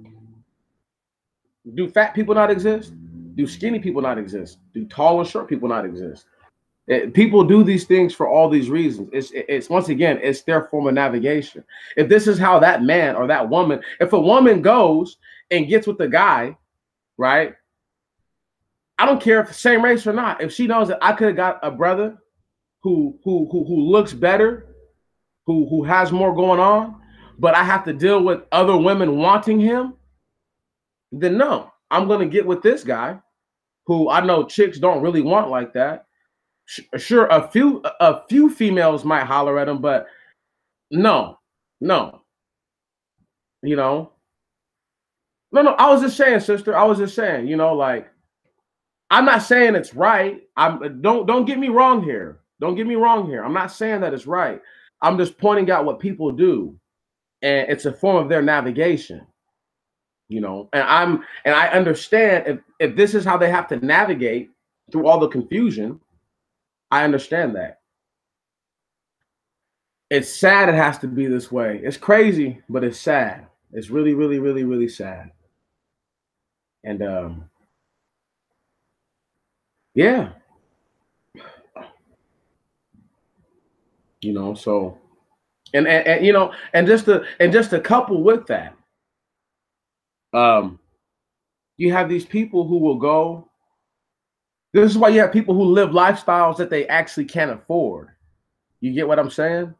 Do fat people not exist? Do skinny people not exist? Do tall and short people not exist? People do these things for all these reasons. It's once again, it's their form of navigation. If this is how that man or that woman, if a woman goes and gets with the guy, right? I don't care if the same race or not. If she knows that I could have got a brother who looks better, who has more going on, but I have to deal with other women wanting him, then no, I'm gonna get with this guy who I know chicks don't really want like that. Sure, a few females might holler at him, but no, no, you know, no. I was just saying, sister. I was just saying, like I'm not saying it's right. Don't get me wrong here. Don't get me wrong here. I'm not saying that it's right. I'm just pointing out what people do, and it's a form of their navigation. And I understand if this is how they have to navigate through all the confusion. I understand that. It's sad it has to be this way. It's crazy, but it's sad. It's really, really, really, really sad. And yeah, so and just to couple with that, um, you have these people who will go. This is why you have people who live lifestyles that they actually can't afford. You get what I'm saying?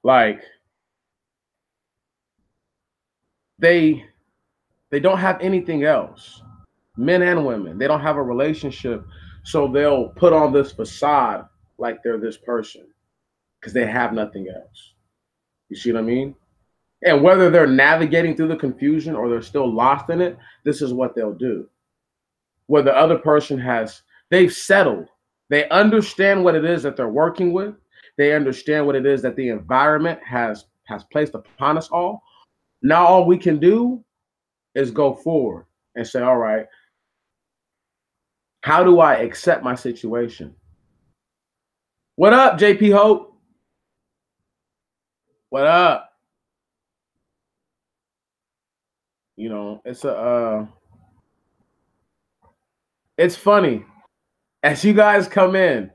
Like they they don't have anything else. Men and women, they don't have a relationship, so they'll put on this facade like they're this person because they have nothing else. You see what I mean? And whether they're navigating through the confusion or they're still lost in it, this is what they'll do. Where the other person they've settled. They understand what it is that they're working with. They understand what it is that the environment has placed upon us all. Now all we can do is go forward and say, all right, how do I accept my situation? What up, JP Hope? What up? It's funny. As you guys come in,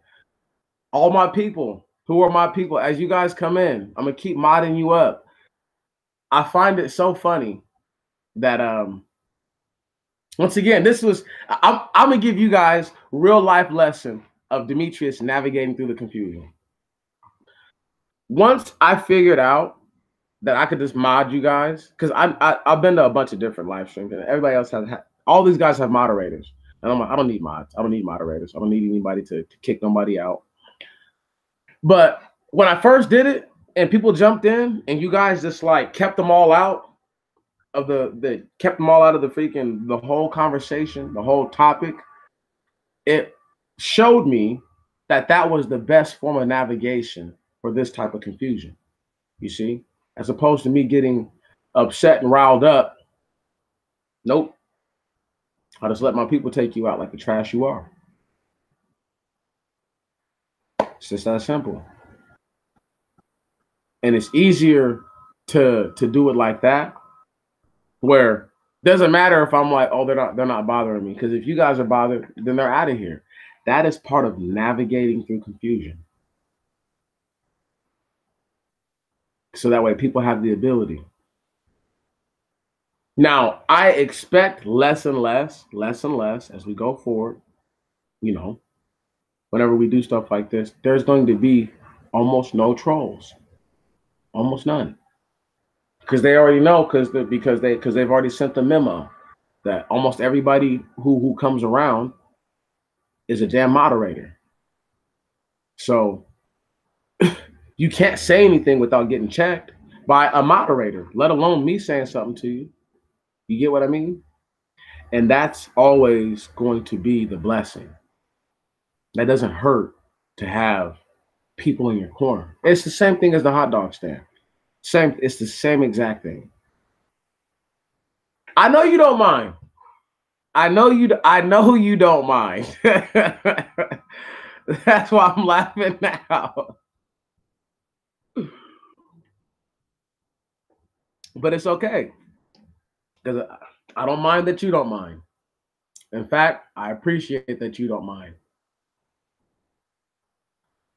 all my people, who are my people, as you guys come in, I'm gonna keep modding you up. I find it so funny that once again, I'm gonna give you guys real life lesson of Demetrius navigating through the confusion. Once I figured out that I could just mod you guys, because I've been to a bunch of different live streams, and everybody else all these guys have moderators, and I'm like, I don't need mods, I don't need moderators, I don't need anybody to kick nobody out. But when I first did it, and people jumped in, and you guys just like kept them all out of the freaking the whole conversation, the whole topic, it showed me that was the best form of navigation for this type of confusion. You see, as opposed to me getting upset and riled up. Nope. I'll just let my people take you out like the trash you are. It's just that simple. And it's easier to do it like that, where it doesn't matter if I'm like, oh, they're not bothering me, because if you guys are bothered, then they're out of here. That is part of navigating through confusion. So that way people have the ability. Now, I expect less and less as we go forward, whenever we do stuff like this, there's going to be almost no trolls. Almost none. Because they already know, because they've already sent the memo that almost everybody who comes around is a damn moderator. So you can't say anything without getting checked. by a moderator, let alone me saying something to you. You get what I mean? And that's always going to be the blessing. That doesn't hurt to have people in your corner. It's the same thing as the hot dog stand. It's the same exact thing. I know you don't mind. I know you don't mind. That's why I'm laughing now. But it's okay. Because I don't mind that you don't mind. In fact, I appreciate that you don't mind.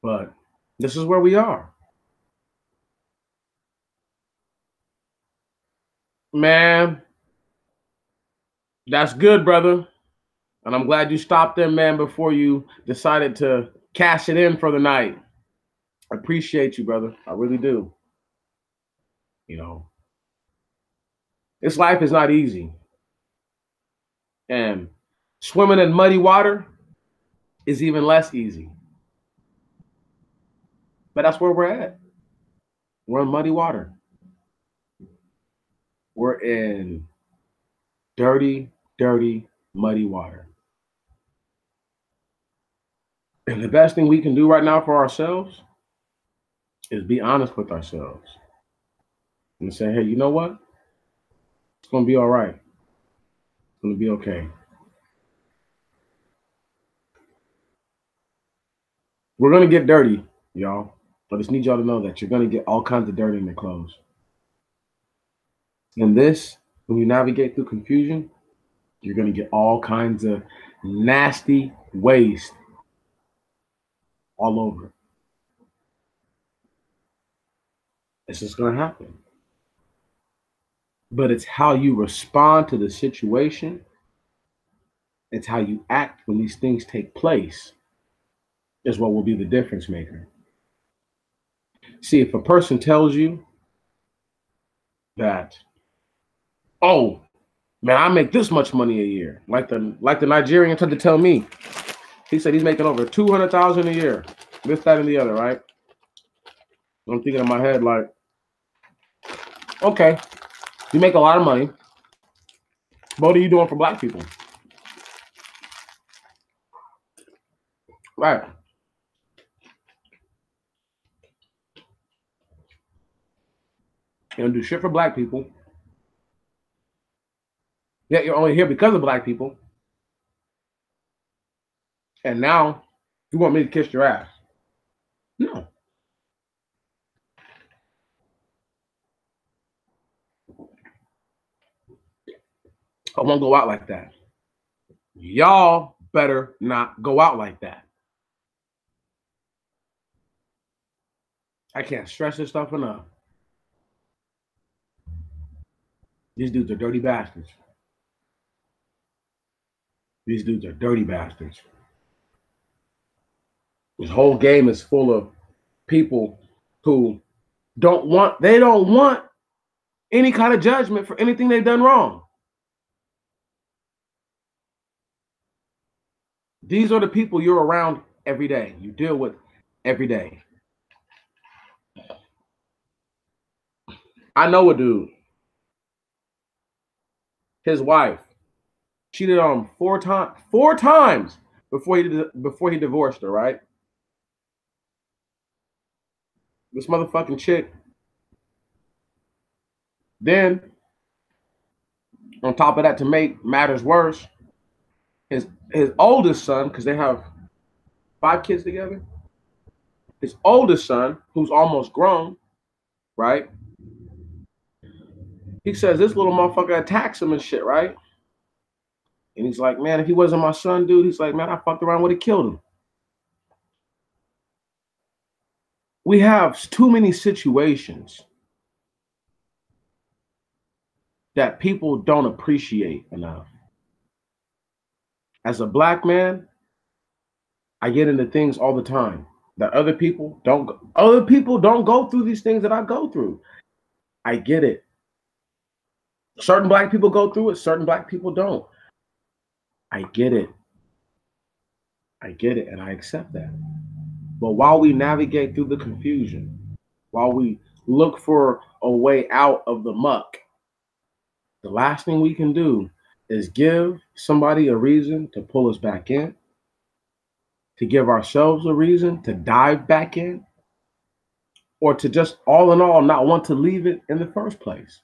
But this is where we are. Man, that's good, brother. And I'm glad you stopped there, man, before you decided to cash it in for the night. I appreciate you, brother. I really do. You know, this life is not easy. And swimming in muddy water is even less easy. But that's where we're at. We're in muddy water. We're in dirty, dirty, muddy water. And the best thing we can do right now for ourselves is be honest with ourselves and say, hey, you know what? It's going to be all right. It's going to be okay. We're going to get dirty, y'all. I just need y'all to know that you're going to get all kinds of dirt in your clothes. And this, when you navigate through confusion, you're going to get all kinds of nasty waste all over. It's just going to happen. But it's how you respond to the situation. It's how you act when these things take place is what will be the difference maker. See, if a person tells you that, oh, man, I make this much money a year, like the Nigerian tried to tell me. He said he's making over 200,000 a year, this, that, and the other, right? I'm thinking in my head like, okay, you make a lot of money. What are you doing for black people? Right. You don't do shit for black people. Yet you're only here because of black people. And now you want me to kiss your ass. No. I won't go out like that. Y'all better not go out like that. I can't stress this stuff enough. These dudes are dirty bastards. These dudes are dirty bastards. This whole game is full of people who don't want any kind of judgment for anything they've done wrong. These are the people you're around every day. You deal with every day. I know a dude. His wife cheated on him 4 times before he divorced her, right? This motherfucking chick. Then, on top of that, to make matters worse, his oldest son, because they have 5 kids together, his oldest son, who's almost grown, right? He says this little motherfucker attacks him and shit, right? And he's like, man, if he wasn't my son, dude, he's like, man, I fucked around would have killed him. We have too many situations that people don't appreciate enough. As a black man, I get into things all the time that other people don't go through these things that I go through. I get it. Certain black people go through it, certain black people don't. I get it. I get it, and I accept that. But while we navigate through the confusion, while we look for a way out of the muck. The last thing we can do is give somebody a reason to pull us back in, to give ourselves a reason to dive back in, or to just all in all not want to leave it in the first place.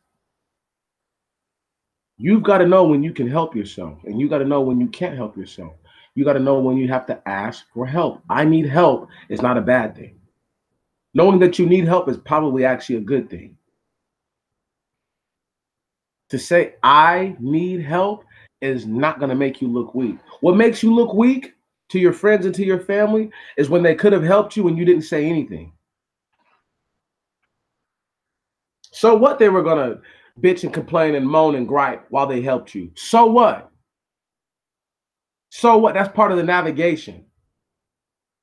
You've got to know when you can help yourself, and you got to know when you can't help yourself. You got to know when you have to ask for help. I need help is not a bad thing. Knowing that you need help is probably actually a good thing. To say I need help is not going to make you look weak. What makes you look weak to your friends and to your family is when they could have helped you and you didn't say anything. So what, they were going to bitch and complain and moan and gripe while they helped you. So what? So what? That's part of the navigation.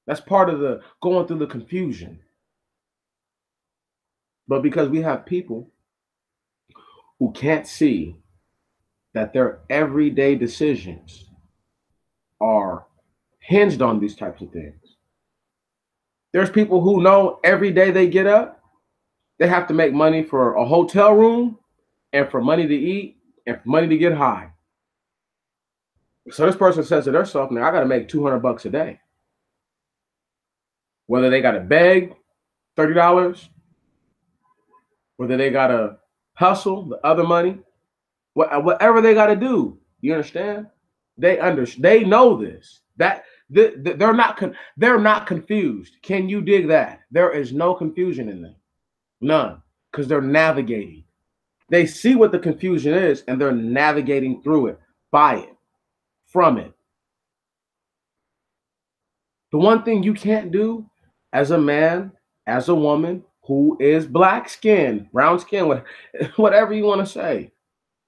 That's part of the going through the confusion. But because we have people who can't see that their everyday decisions are hinged on these types of things. There's people who know every day they get up, they have to make money for a hotel room and for money to eat and for money to get high. So this person says to themselves, now I got to make $200 a day. Whether they got to beg $30, whether they got to hustle the other money, whatever they got to do. You understand? They know this. That they're not confused. Can you dig that? There is no confusion in them. None. Because they're navigating. They see what the confusion is and they're navigating through it, by it, from it. The one thing you can't do as a man, as a woman who is black skin, brown skin, whatever you want to say,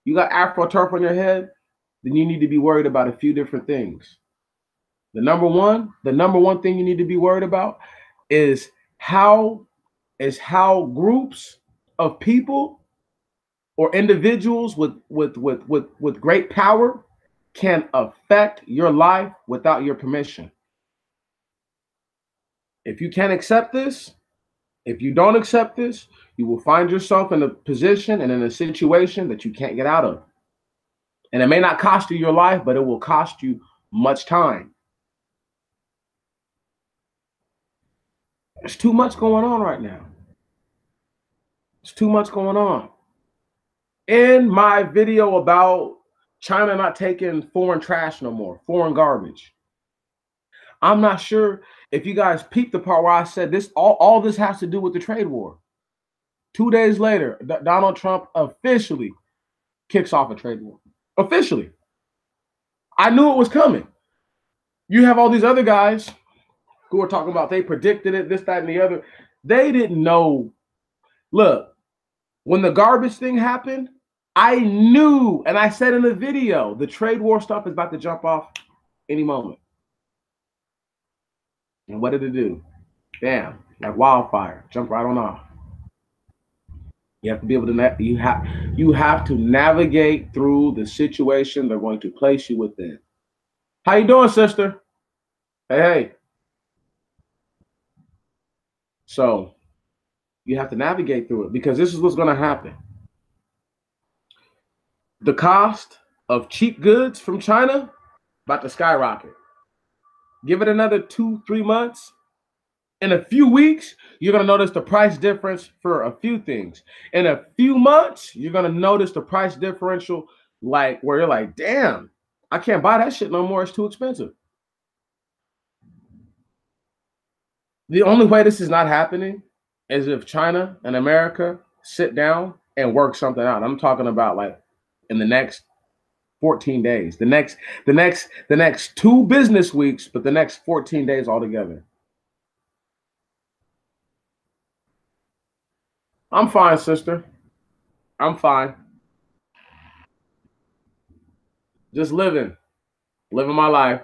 you got Afro turf on your head, then you need to be worried about a few different things. The number one thing you need to be worried about is how groups of people or individuals with great power can affect your life without your permission. If you can't accept this, if you don't accept this, you will find yourself in a position and in a situation that you can't get out of. And it may not cost you your life, but it will cost you much time. There's too much going on right now. There's too much going on. In my video about China not taking foreign trash no more, foreign garbage, I'm not sure if you guys peeped the part where I said this, all this has to do with the trade war. 2 days later, Donald Trump officially kicks off a trade war. Officially. I knew it was coming. You have all these other guys who are talking about they predicted it, this, that, and the other. They didn't know. Look, when the garbage thing happened, I knew, and I said in the video, the trade war stuff is about to jump off any moment. And what did it do? Bam, like wildfire, jump right on off. You have to be able to, you have to navigate through the situation they're going to place you within. How you doing, sister? Hey. So you have to navigate through it because this is what's going to happen. The cost of cheap goods from China about to skyrocket. Give it another 2-3 months. In a few weeks, you're going to notice the price difference for a few things. In a few months, you're going to notice the price differential, like where you're like, damn, I can't buy that shit no more. It's too expensive. The only way this is not happening is if China and America sit down and work something out. I'm talking about like in the next 14 days, the next 2 business weeks, but the next 14 days altogether. I'm fine, sister. I'm fine. Just living my life.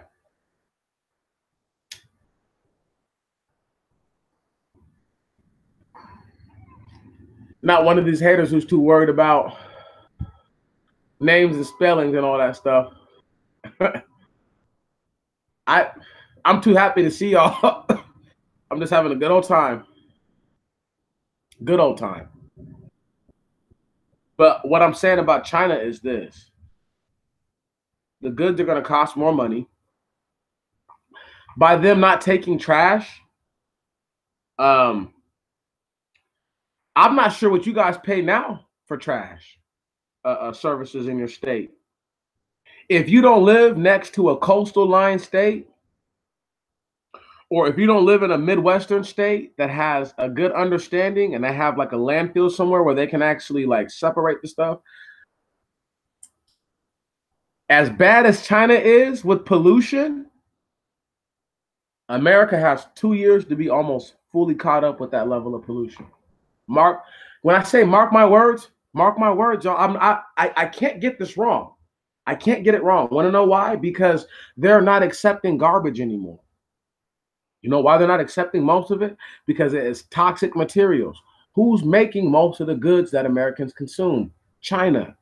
Not one of these haters who's too worried about names and spellings and all that stuff. I'm too happy to see y'all. I'm just having a good old time. Good old time. But what I'm saying about China is this: the goods are going to cost more money. By them not taking trash, um, I'm not sure what you guys pay now for trash services in your state. If you don't live next to a coastal line state, or if you don't live in a Midwestern state that has a good understanding and they have like a landfill somewhere where they can actually like separate the stuff, as bad as China is with pollution, America has 2 years to be almost fully caught up with that level of pollution. Mark, when I say mark my words, y'all. I can't get this wrong. I can't get it wrong. Want to know why? Because they're not accepting garbage anymore. You know why they're not accepting most of it? Because it is toxic materials. Who's making most of the goods that Americans consume? China.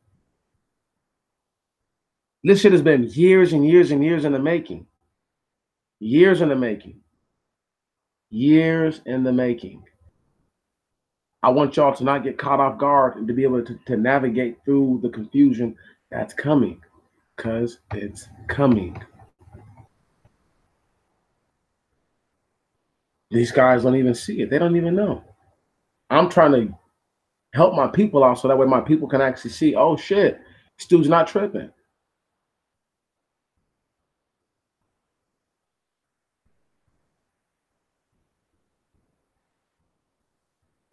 This shit has been years and years and years in the making. Years in the making. Years in the making. I want y'all to not get caught off guard and to be able to navigate through the confusion that's coming, because it's coming. These guys don't even see it. They don't even know. I'm trying to help my people out so that way my people can actually see, oh shit, this dude's not tripping.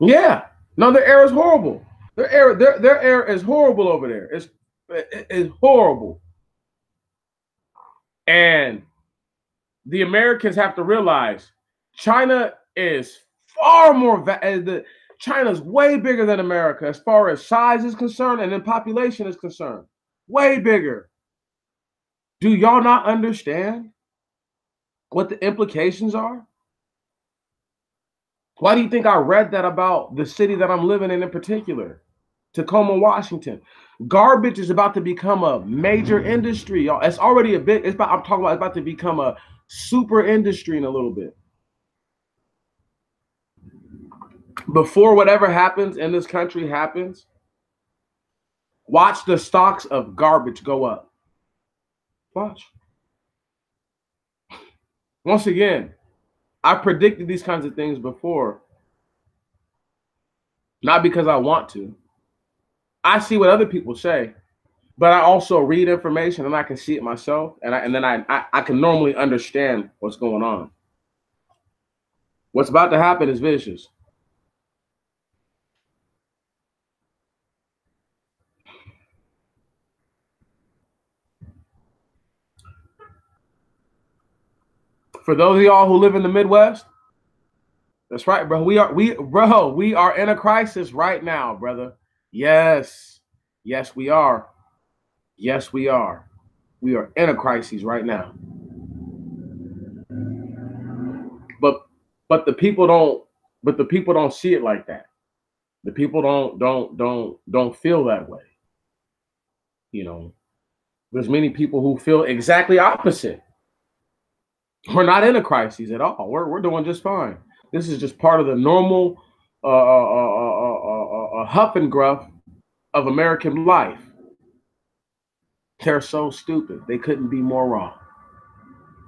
Yeah. No, their air is horrible. Their air is horrible over there. It's horrible. And the Americans have to realize China is far more China's way bigger than America as far as size is concerned and then population is concerned. Way bigger. Do y'all not understand what the implications are? Why do you think I read that about the city that I'm living in particular? Tacoma, Washington. Garbage is about to become a major industry, y'all. It's already a big, I'm talking about it's about to become a super industry in a little bit. Before whatever happens in this country happens, watch the stocks of garbage go up. Watch. Once again, I predicted these kinds of things before, not because I want to. I see what other people say, but I also read information and I can see it myself, and then I can normally understand what's going on. What's about to happen is vicious. For those of y'all who live in the Midwest, that's right, bro. We are in a crisis right now, brother. Yes, we are. Yes, we are. We are in a crisis right now. But the people don't see it like that. The people don't feel that way. You know, there's many people who feel exactly opposite. We're not in a crisis at all. We're doing just fine. This is just part of the normal huff and gruff of American life. They're so stupid. They couldn't be more wrong.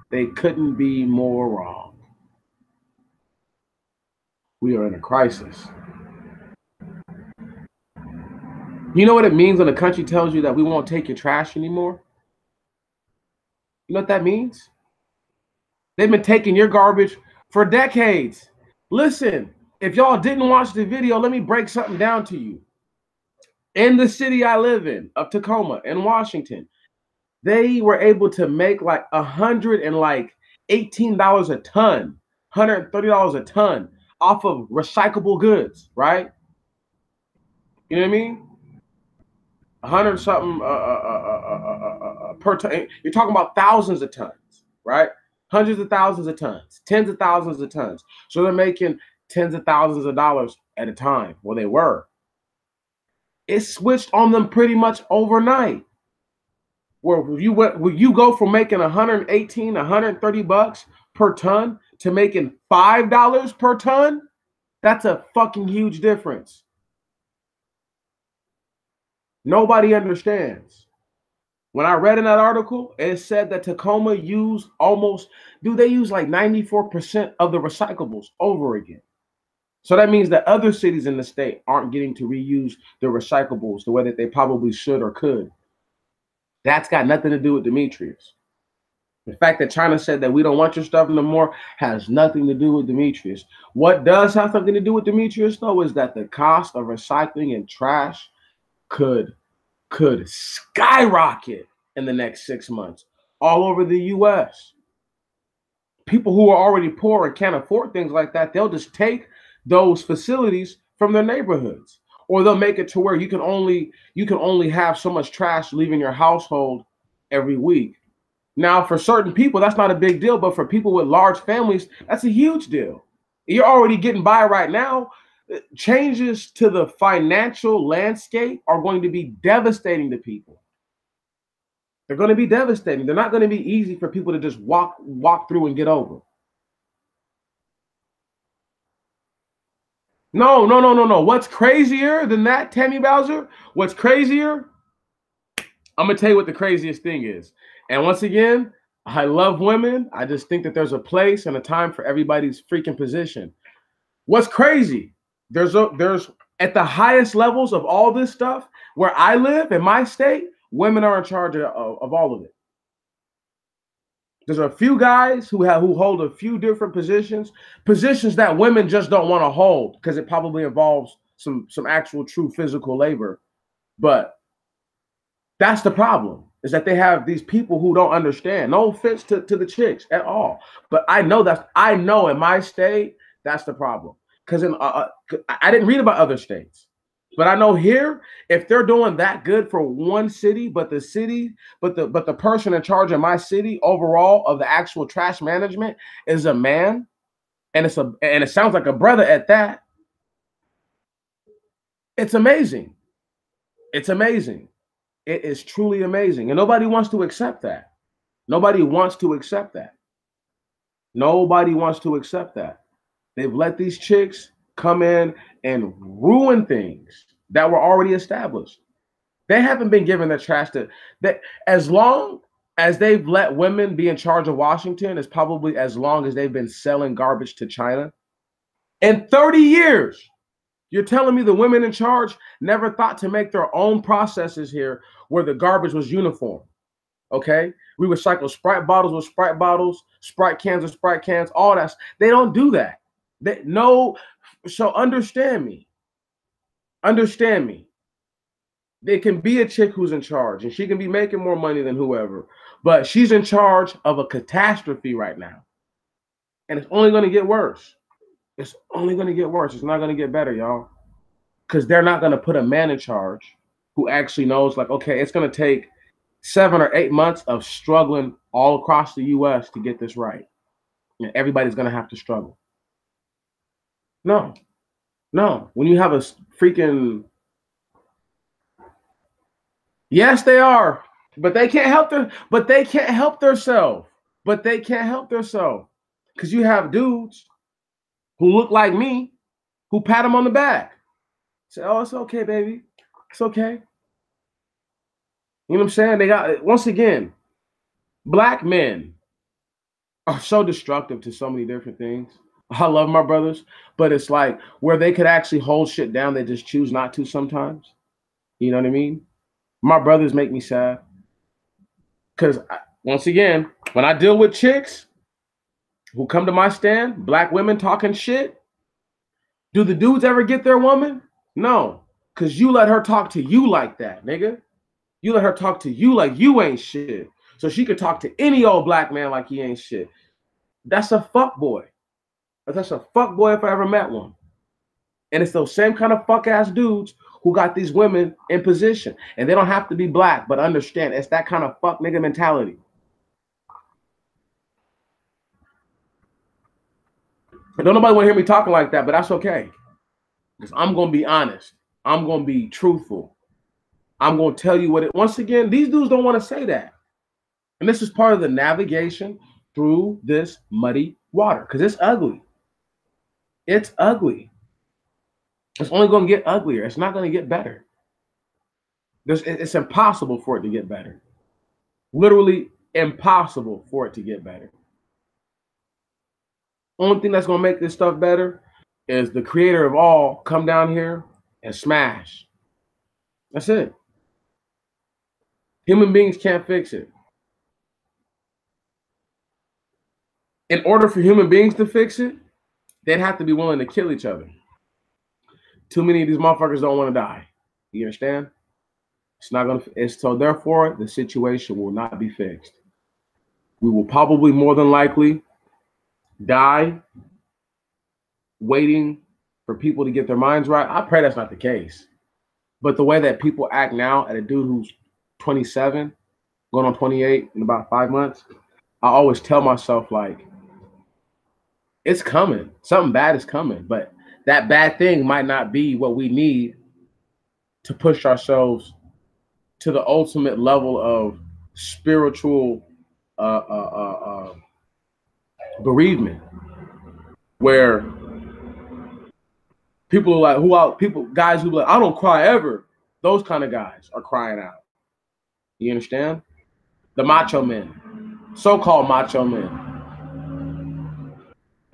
They couldn't be more wrong. We are in a crisis. You know what it means when a country tells you that we won't take your trash anymore? You know what that means? They've been taking your garbage for decades. Listen, if y'all didn't watch the video, let me break something down to you. In the city I live in, of Tacoma, in Washington, they were able to make like $118 a ton, $130 a ton off of recyclable goods, right? You know what I mean? 100 something per ton. You're talking about thousands of tons, right? Hundreds of thousands of tons, tens of thousands of tons. So they're making tens of thousands of dollars at a time. Well, they were. It switched on them pretty much overnight. Where you go from making 118, 130 bucks per ton to making $5 per ton? That's a fucking huge difference. Nobody understands. When I read in that article, it said that Tacoma used they use like 94% of the recyclables over again. So that means that other cities in the state aren't getting to reuse the recyclables the way that they probably should or could. That's got nothing to do with Demetrius. The fact that China said that we don't want your stuff no more has nothing to do with Demetrius. What does have something to do with Demetrius, though, is that the cost of recycling and trash could skyrocket in the next 6 months all over the US. People who are already poor and can't afford things like that, they'll just take those facilities from their neighborhoods. Or they'll make it to where you can only have so much trash leaving your household every week. Now, for certain people, that's not a big deal, but for people with large families, that's a huge deal. You're already getting by right now. Changes to the financial landscape are going to be devastating to people. They're going to be devastating. They're not going to be easy for people to just walk through and get over. No. What's crazier than that, Tammy Bowser? What's crazier? I'm going to tell you what the craziest thing is. And once again, I love women. I just think that there's a place and a time for everybody's freaking position. What's crazy? There's at the highest levels of all this stuff where I live in my state, women are in charge of all of it. There's a few guys who hold a few different positions that women just don't want to hold because it probably involves some actual true physical labor. But that's the problem, is that they have these people who don't understand. No offense to the chicks at all, but I know in my state that's the problem. Because I didn't read about other states, but I know here, if they're doing that good for one city, but the person in charge of my city overall of the actual trash management is a man, and it sounds like a brother at that. It's amazing. It's amazing. It is truly amazing, and nobody wants to accept that. Nobody wants to accept that. Nobody wants to accept that. They've let these chicks come in and ruin things that were already established. They haven't been given the trash to that. As long as they've let women be in charge of Washington, is probably as long as they've been selling garbage to China. In 30 years, you're telling me the women in charge never thought to make their own processes here where the garbage was uniform. Okay? We recycle Sprite bottles with Sprite bottles, Sprite cans with Sprite cans, all that. They don't do that. So understand me. Understand me. There can be a chick who's in charge and she can be making more money than whoever, but she's in charge of a catastrophe right now. And it's only going to get worse. It's only going to get worse. It's not going to get better, y'all. Because they're not going to put a man in charge who actually knows, like, okay, it's going to take 7 or 8 months of struggling all across the US to get this right. And everybody's going to have to struggle. No. When you have a freaking... Yes, they are. But they can't help themselves. Because you have dudes who look like me who pat them on the back. Say, oh, it's okay, baby. It's okay. You know what I'm saying? They got, once again, black men are so destructive to so many different things. I love my brothers, but it's like where they could actually hold shit down, they just choose not to sometimes. You know what I mean? My brothers make me sad. Because once again, when I deal with chicks who come to my stand, black women talking shit, do the dudes ever get their woman? No. Because you let her talk to you like that, nigga. You let her talk to you like you ain't shit. So she could talk to any old black man like he ain't shit. That's a fuck boy. That's a fuck boy if I ever met one. And it's those same kind of fuck ass dudes who got these women in position. And they don't have to be black, but understand it's that kind of fuck nigga mentality. And don't nobody want to hear me talking like that, but that's okay. Because I'm going to be honest. I'm going to be truthful. I'm going to tell you what it, once again, these dudes don't want to say that. And this is part of the navigation through this muddy water because it's ugly. It's ugly. It's only going to get uglier. It's not going to get better. It's impossible for it to get better. Literally impossible for it to get better. Only thing that's going to make this stuff better is the creator of all come down here and smash. That's it. Human beings can't fix it. In order for human beings to fix it, they'd have to be willing to kill each other. Too many of these motherfuckers don't want to die. You understand? It's not gonna. It's so therefore the situation will not be fixed. We will probably more than likely die waiting for people to get their minds right. I pray that's not the case. But the way that people act now at a dude who's 27, going on 28 in about 5 months, I always tell myself, like, it's coming. Something bad is coming. But that bad thing might not be what we need to push ourselves to the ultimate level of spiritual bereavement, where people are like, guys who are like, I don't cry ever. Those kind of guys are crying out. You understand? The macho men, so-called macho men.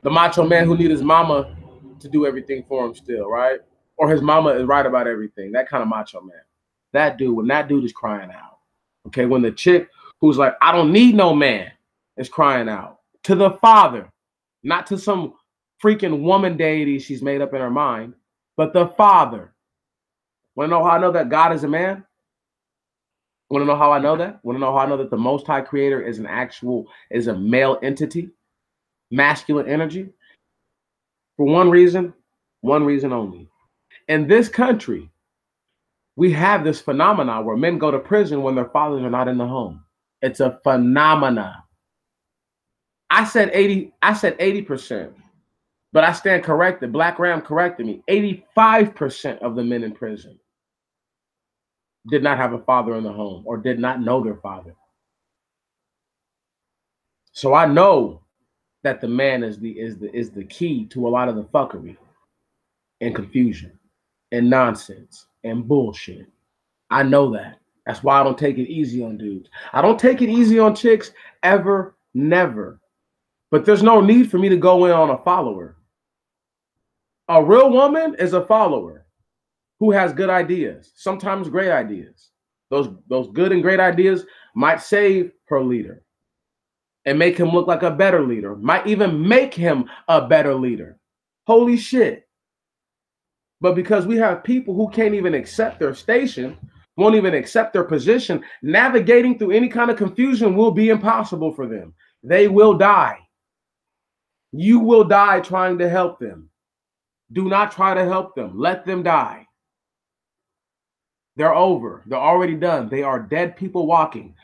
The macho man who need his mama to do everything for him still, right? Or his mama is right about everything. That kind of macho man. That dude, when that dude is crying out, okay, when the chick who's like, I don't need no man, is crying out to the Father, not to some freaking woman deity she's made up in her mind, but the Father. Want to know how I know that God is a man? Want to know how I know that? Want to know how I know that the Most High Creator is a male entity, masculine energy? For one reason only. In this country, we have this phenomena where men go to prison when their fathers are not in the home. It's a phenomena. I said 80%, but I stand corrected. Black Ram corrected me. 85% of the men in prison did not have a father in the home or did not know their father. So I know that the man is the key to a lot of the fuckery and confusion and nonsense and bullshit. I know that. That's why I don't take it easy on dudes. I don't take it easy on chicks ever, never. But there's no need for me to go in on a follower. A real woman is a follower who has good ideas, sometimes great ideas. Those good and great ideas might save her leader and make him look like a better leader, might even make him a better leader. Holy shit. But because we have people who can't even accept their station, won't even accept their position, navigating through any kind of confusion will be impossible for them. They will die. You will die trying to help them. Do not try to help them. Let them die. They're over. They're already done. They are dead people walking.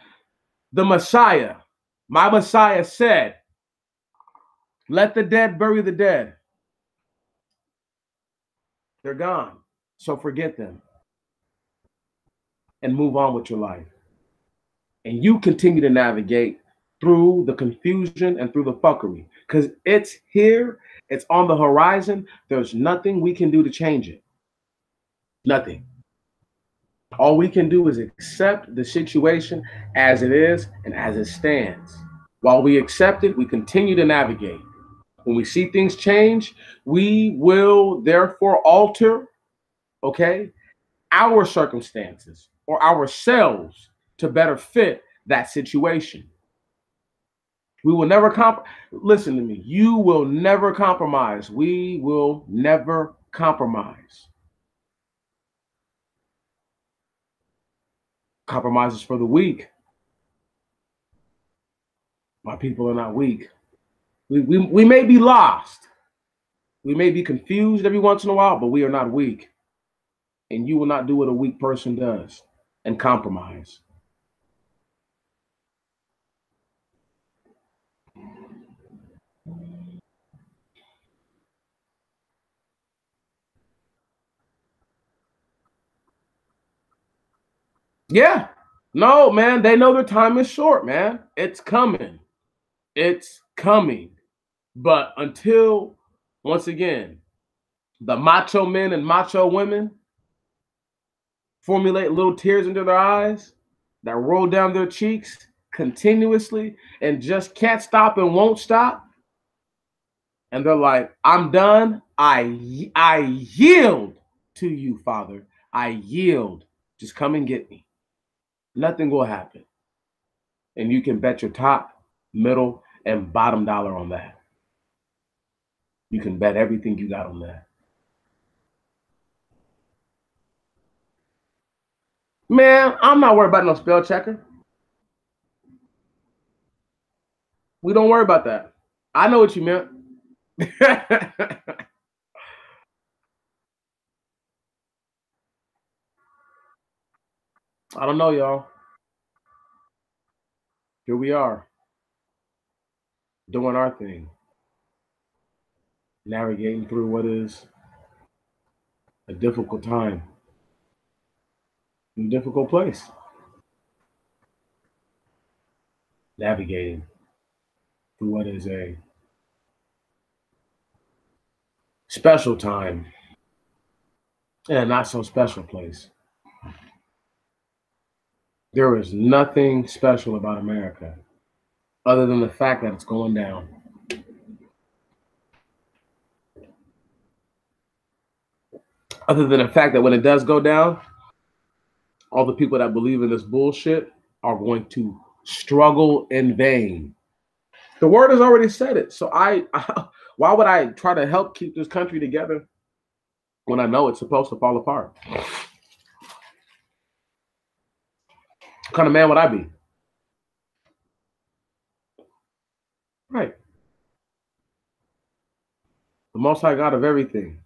The Messiah, my Messiah said, let the dead bury the dead. They're gone. So forget them and move on with your life. And you continue to navigate through the confusion and through the fuckery, because it's here, it's on the horizon. There's nothing we can do to change it. Nothing. All we can do is accept the situation as it is and as it stands. While we accept it, we continue to navigate. When we see things change, we will therefore alter, okay, our circumstances or ourselves to better fit that situation. We will never listen to me. You will never compromise. We will never compromise. Compromise is for the weak. My people are not weak. We may be lost. We may be confused every once in a while, but we are not weak. And you will not do what a weak person does and compromise. Yeah. No, man, they know their time is short, man. It's coming. It's coming. But until, once again, The macho men and macho women formulate little tears into their eyes that roll down their cheeks continuously and just can't stop and won't stop. And they're like, I'm done. I yield to you, Father. I yield. Just come and get me. Nothing will happen. And you can bet your top, middle, and bottom dollar on that. You can bet everything you got on that. Man, I'm not worried about no spell checker. We don't worry about that. I know what you meant. I don't know, y'all. Here we are, doing our thing, navigating through what is a difficult time, a difficult place, navigating through what is a special time and a not so special place. There is nothing special about America other than the fact that it's going down. Other than the fact that when it does go down, all the people that believe in this bullshit are going to struggle in vain. The word has already said it. So why would I try to help keep this country together when I know it's supposed to fall apart? What kind of man would I be? Right. The Most High God of everything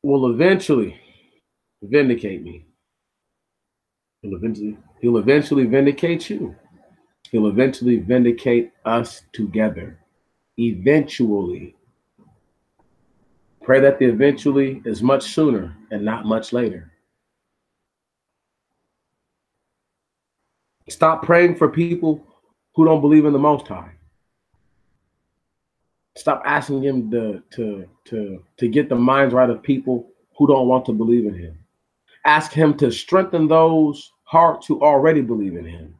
will eventually vindicate me. He'll eventually vindicate you. He'll eventually vindicate us together. Eventually. Pray that the eventually is much sooner and not much later. Stop praying for people who don't believe in the Most High. Stop asking him to get the minds right of people who don't want to believe in him. Ask him to strengthen those hearts who already believe in him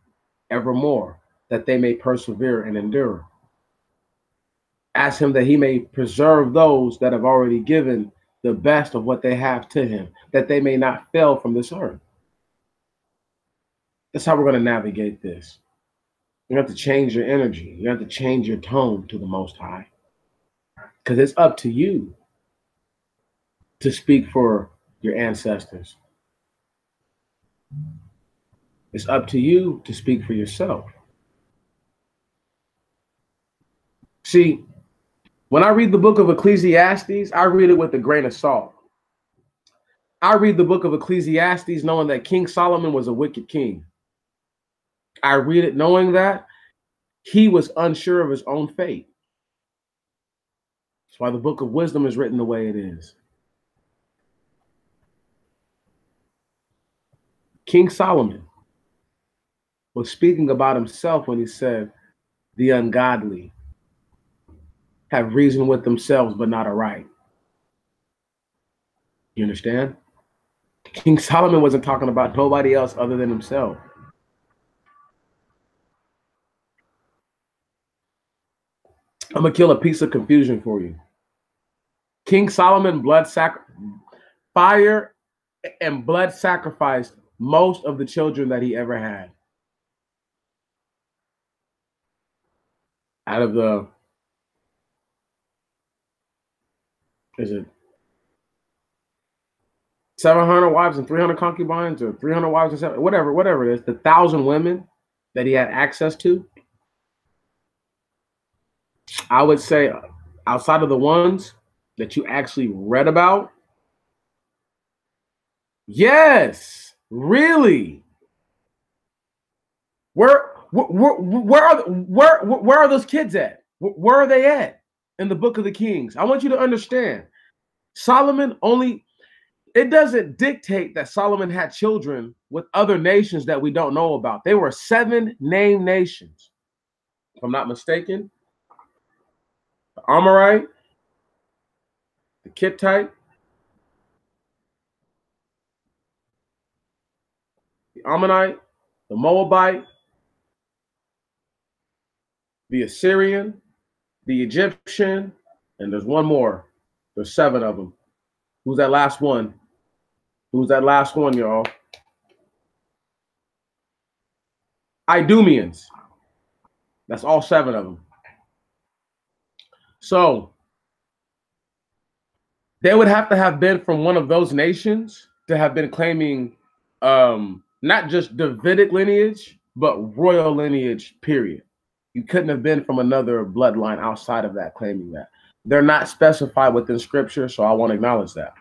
evermore, that they may persevere and endure. Ask him that he may preserve those that have already given the best of what they have to him, that they may not fail from this earth. That's how we're going to navigate this. You have to change your energy. You have to change your tone to the Most High. Because it's up to you to speak for your ancestors. It's up to you to speak for yourself. See, when I read the book of Ecclesiastes, I read it with a grain of salt. I read the book of Ecclesiastes knowing that King Solomon was a wicked king. I read it knowing that he was unsure of his own fate. That's why the book of wisdom is written the way it is. King Solomon was speaking about himself when he said, the ungodly have reason with themselves, but not aright. You understand? King Solomon wasn't talking about nobody else other than himself. I'm going to kill a piece of confusion for you. King Solomon fire and blood sacrificed most of the children that he ever had. Out of the, is it 700 wives and 300 concubines, or 300 wives and 7, whatever it is, the 1,000 women that he had access to? I would say outside of the ones that you actually read about, yes, really. Where are those kids at? Where are they at in the Book of the Kings? I want you to understand. Solomon only, it doesn't dictate that Solomon had children with other nations that we don't know about. They were 7 named nations, if I'm not mistaken. the Amorite, the Kittite, the Ammonite, the Moabite, the Assyrian, the Egyptian, and there's one more. There's 7 of them. Who's that last one? Who's that last one, y'all? Idumeans. That's all 7 of them. So they would have to have been from one of those nations to have been claiming not just Davidic lineage, but royal lineage, period. You couldn't have been from another bloodline outside of that claiming that. They're not specified within scripture, so I won't acknowledge that.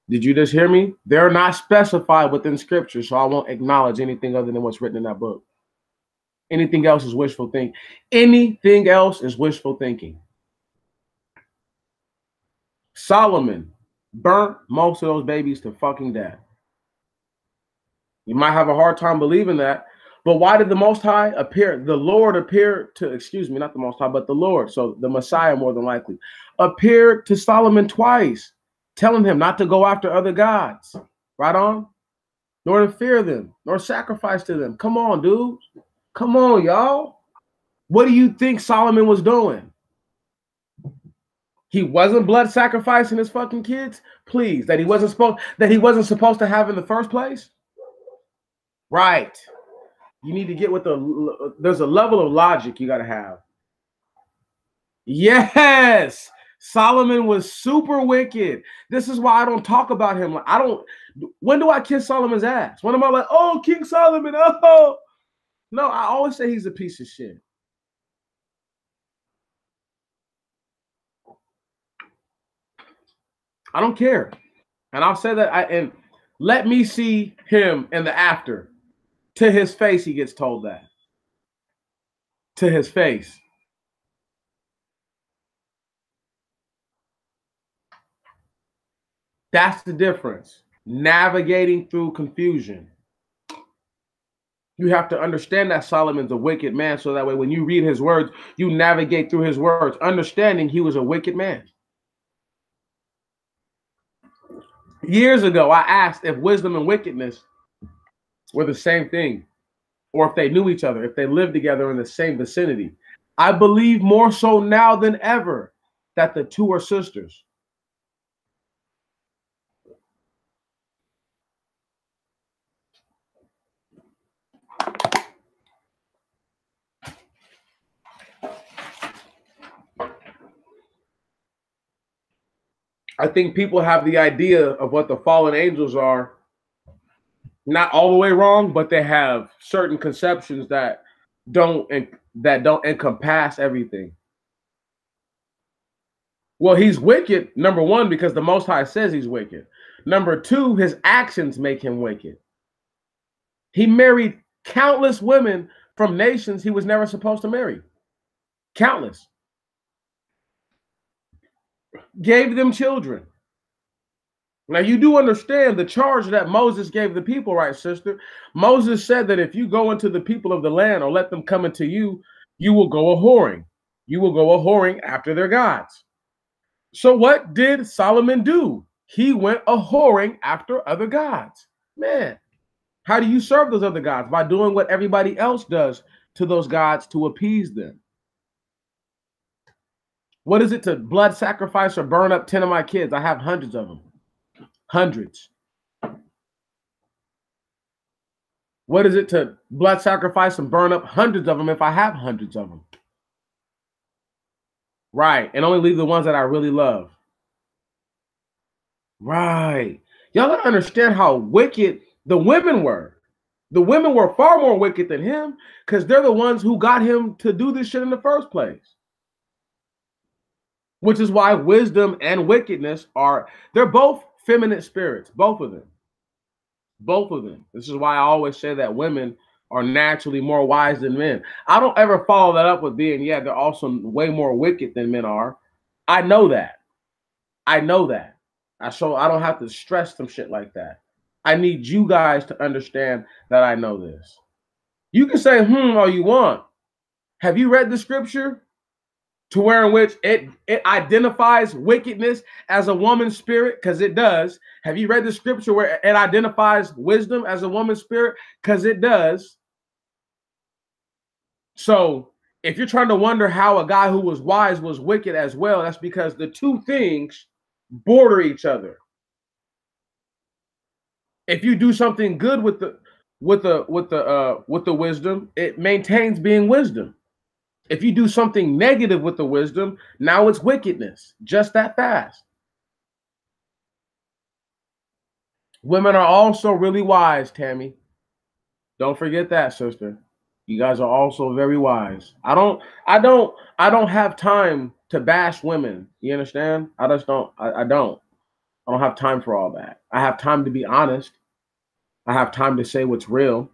Did you just hear me? They're not specified within scripture, so I won't acknowledge anything other than what's written in that book. Anything else is wishful thinking. Anything else is wishful thinking. Solomon burnt most of those babies to fucking death. You might have a hard time believing that, but why did the Most High appear? The Lord appeared to, excuse me, not the Most High, but the Lord, so the Messiah more than likely, appeared to Solomon twice, telling him not to go after other gods, right on? Nor to fear them, nor sacrifice to them. Come on, dude. Come on, y'all. What do you think Solomon was doing? He wasn't blood sacrificing his fucking kids? Please, that he wasn't supposed to have in the first place? Right. You need to get with there's a level of logic you got to have. Yes. Solomon was super wicked. This is why I don't talk about him. When do I kiss Solomon's ass? When am I like, oh, King Solomon, oh. No, I always say he's a piece of shit. I don't care. And I'll say that and let me see him in the after. To his face, he gets told that. To his face. That's the difference. Navigating through confusion. You have to understand that Solomon's a wicked man, so that way when you read his words, you navigate through his words, understanding he was a wicked man. Years ago, I asked if wisdom and wickedness were the same thing, or if they knew each other, if they lived together in the same vicinity. I believe more so now than ever that the two are sisters. I think people have the idea of what the fallen angels are, not all the way wrong, but they have certain conceptions that don't encompass everything. Well, he's wicked, number one, because the Most High says he's wicked. Number two, his actions make him wicked. He married countless women from nations he was never supposed to marry. Countless. Gave them children. Now, you do understand the charge that Moses gave the people, right, sister? Moses said that if you go into the people of the land or let them come into you, you will go a-whoring. You will go a-whoring after their gods. So what did Solomon do? He went a-whoring after other gods. Man, how do you serve those other gods? By doing what everybody else does to those gods to appease them. What is it to blood sacrifice or burn up 10 of my kids? I have hundreds of them. Hundreds. What is it to blood sacrifice and burn up hundreds of them if I have hundreds of them? Right. And only leave the ones that I really love. Right. Y'all gotta understand how wicked the women were. The women were far more wicked than him because they're the ones who got him to do this shit in the first place. Which is why wisdom and wickedness they're both feminine spirits, both of them. Both of them. This is why I always say that women are naturally more wise than men. I don't ever follow that up with being, they're also way more wicked than men are. I know that. I know that. I don't have to stress some shit like that. I need you guys to understand that I know this. You can say, all you want. Have you read the scripture? to where in which it identifies wickedness as a woman's spirit, because it does. Have you read the scripture where it identifies wisdom as a woman's spirit? Because it does. So if you're trying to wonder how a guy who was wise was wicked as well, that's because the two things border each other. If you do something good with the wisdom, it maintains being wisdom. If you do something negative with the wisdom, now it's wickedness. Just that fast. Women are also really wise, Tammy. Don't forget that, sister. You guys are also very wise. I don't have time to bash women. You understand? I just don't. I don't. I don't have time for all that. I have time to be honest. I have time to say what's real.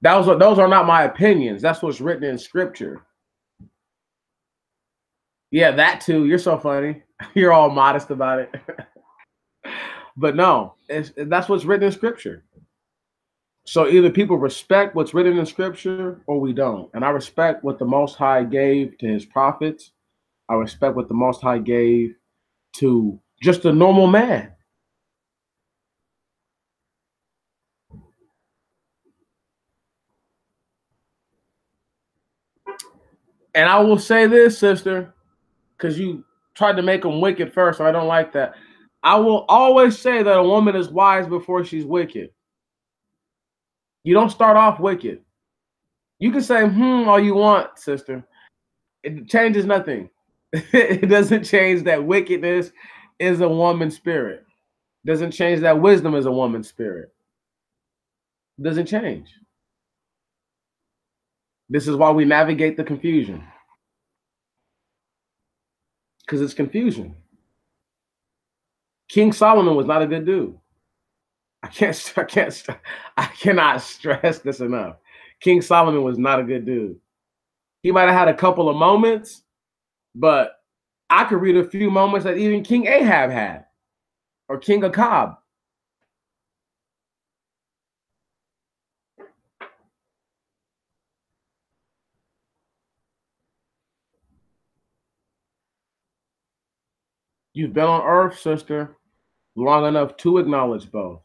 Those are not my opinions. That's what's written in scripture. Yeah, that too. You're so funny. You're all modest about it. But no, that's what's written in scripture. So either people respect what's written in scripture or we don't. And I respect what the Most High gave to his prophets. I respect what the Most High gave to just a normal man. And I will say this, sister, because you tried to make them wicked first, and I don't like that. I will always say that a woman is wise before she's wicked. You don't start off wicked. You can say all you want, sister. It changes nothing. It doesn't change that wickedness is a woman's spirit. Doesn't change that wisdom is a woman's spirit. Doesn't change. This is why we navigate the confusion. Because it's confusion. King Solomon was not a good dude. I cannot stress this enough. King Solomon was not a good dude. He might have had a couple of moments, but I could read a few moments that even King Ahab had, or King Achab. You've been on earth, sister, long enough to acknowledge both.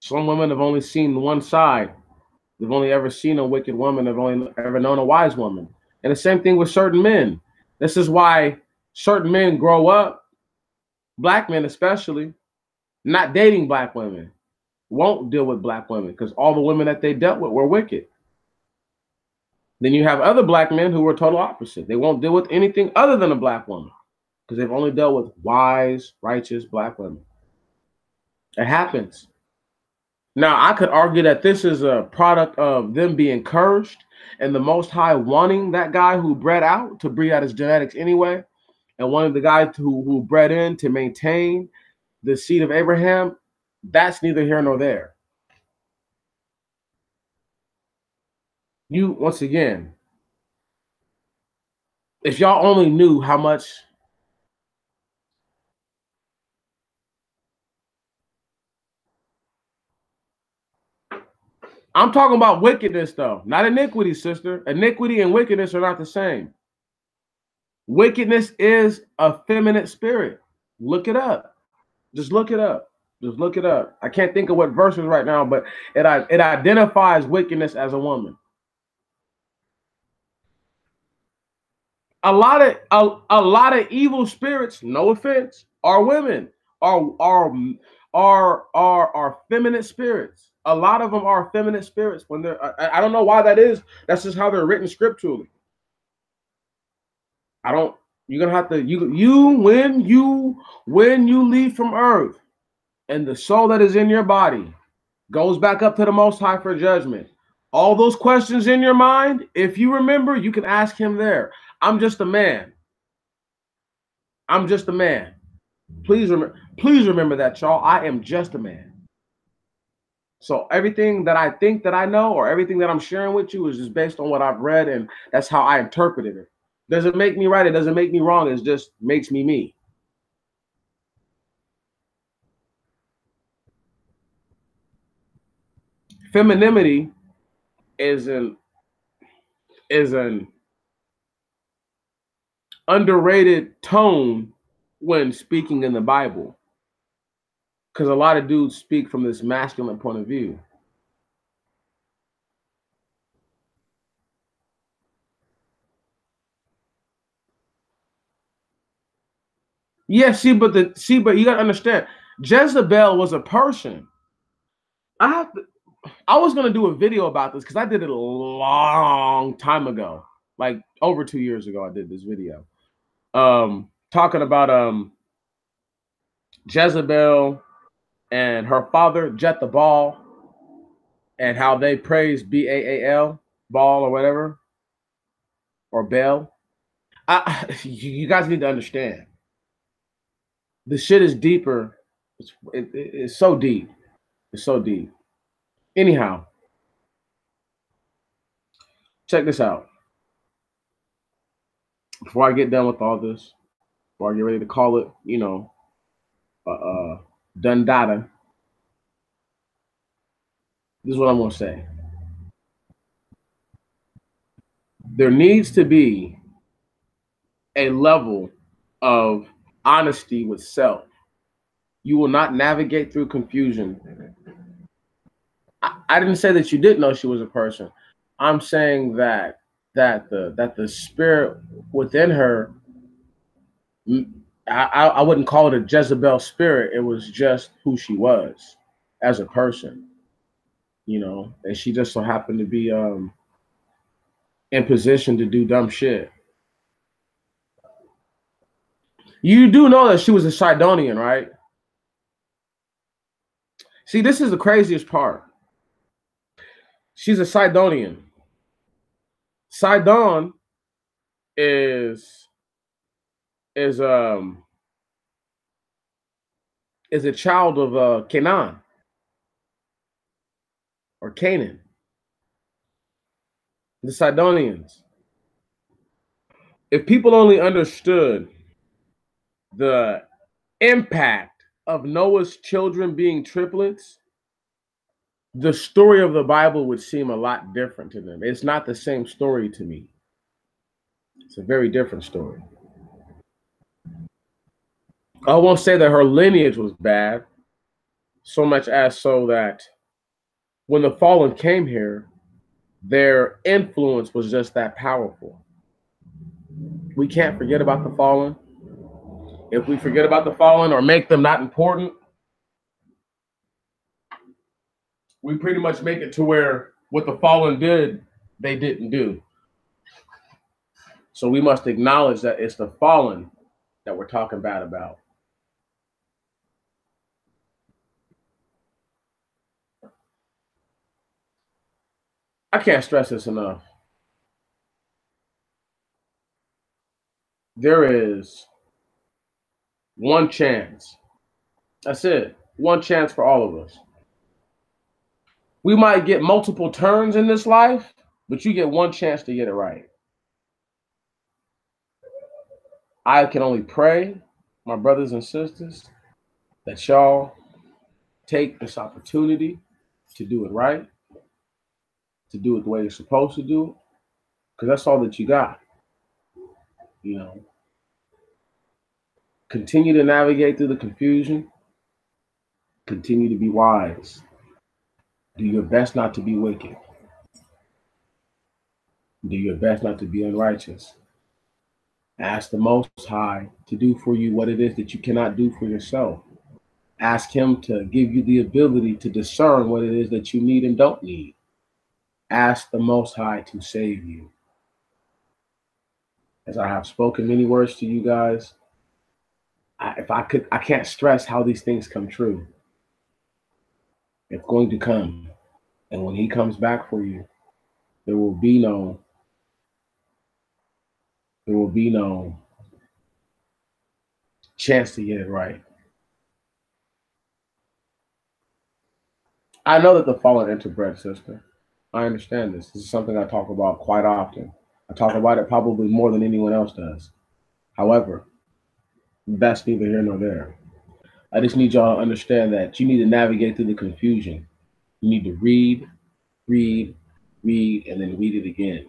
Some women have only seen one side. They've only ever seen a wicked woman. They've only ever known a wise woman. And the same thing with certain men. This is why certain men grow up, black men especially, not dating black women, won't deal with black women because all the women that they dealt with were wicked. Then you have other black men who are total opposite. They won't deal with anything other than a black woman because they've only dealt with wise, righteous black women. It happens. Now, I could argue that this is a product of them being cursed and the Most High wanting that guy who bred out to breed out his genetics anyway, and wanting the guy who bred in to maintain the seed of Abraham. That's neither here nor there. You, once again, if y'all only knew how much I'm talking about wickedness, though, not iniquity, sister. Iniquity and wickedness are not the same. Wickedness is a feminine spirit. Look it up. Just look it up. Just look it up. I can't think of what verses right now, but it identifies wickedness as a woman. A lot of evil spirits, no offense, are women, are feminine spirits. A lot of them are feminine spirits. When they're, I don't know why that is. That's just how they're written scripturally. I don't. You're gonna have to when you leave from earth, and the soul that is in your body goes back up to the Most High for judgment. All those questions in your mind, if you remember, you can ask him there. I'm just a man. I'm just a man. Please remember that, y'all. I am just a man. So everything that I think that I know, or everything that I'm sharing with you, is just based on what I've read, and that's how I interpreted it. Doesn't make me right. It doesn't make me wrong. It just makes me me. Femininity is an is an underrated tone when speaking in the Bible, because a lot of dudes speak from this masculine point of view. Yeah, but you gotta understand, Jezebel was a person. I have to, I was gonna do a video about this because I did it a long time ago, like over 2 years ago. I did this video, talking about Jezebel and her father Jet the Ball, and how they praise Baal, Ball or whatever, or Bell. You guys need to understand, the shit is deeper. It's so deep. It's so deep. Anyhow, check this out. Before I get done with all this, before I get ready to call it, done data, this is what I'm gonna say. There needs to be a level of honesty with self. You will not navigate through confusion. I didn't say that you didn't know she was a person. I'm saying that the spirit within her, I wouldn't call it a Jezebel spirit. It was just who she was as a person, and she just so happened to be in position to do dumb shit. You do know that she was a Sidonian, right? See, this is the craziest part. She's a Sidonian. Sidon is is um is a child of Canaan or Canaan, the Sidonians. If people only understood the impact of Noah's children being triplets, the story of the Bible would seem a lot different to them. It's not the same story to me. It's a very different story. I won't say that her lineage was bad, so much as so that when the fallen came here, their influence was just that powerful. We can't forget about the fallen. If we forget about the fallen or make them not important, we pretty much make it to where what the fallen did, they didn't do. So we must acknowledge that it's the fallen that we're talking bad about. I can't stress this enough. There is one chance. That's it. One chance for all of us. We might get multiple turns in this life, but you get one chance to get it right. I can only pray, my brothers and sisters, that y'all take this opportunity to do it right, to do it the way you're supposed to do it, because that's all that you got. You know, continue to navigate through the confusion, continue to be wise, do your best not to be wicked, do your best not to be unrighteous. Ask the Most High to do for you what it is that you cannot do for yourself. Ask Him to give you the ability to discern what it is that you need and don't need. Ask the Most High to save you. As I have spoken many words to you guys, I can't stress how these things come true. It's going to come. And when He comes back for you, there will be no chance to get it right. I know that the fallen interbred, sister. I understand this. This is something I talk about quite often. I talk about it probably more than anyone else does. However, that's neither here nor there. I just need y'all to understand that you need to navigate through the confusion. You need to read, read, read, and then read it again.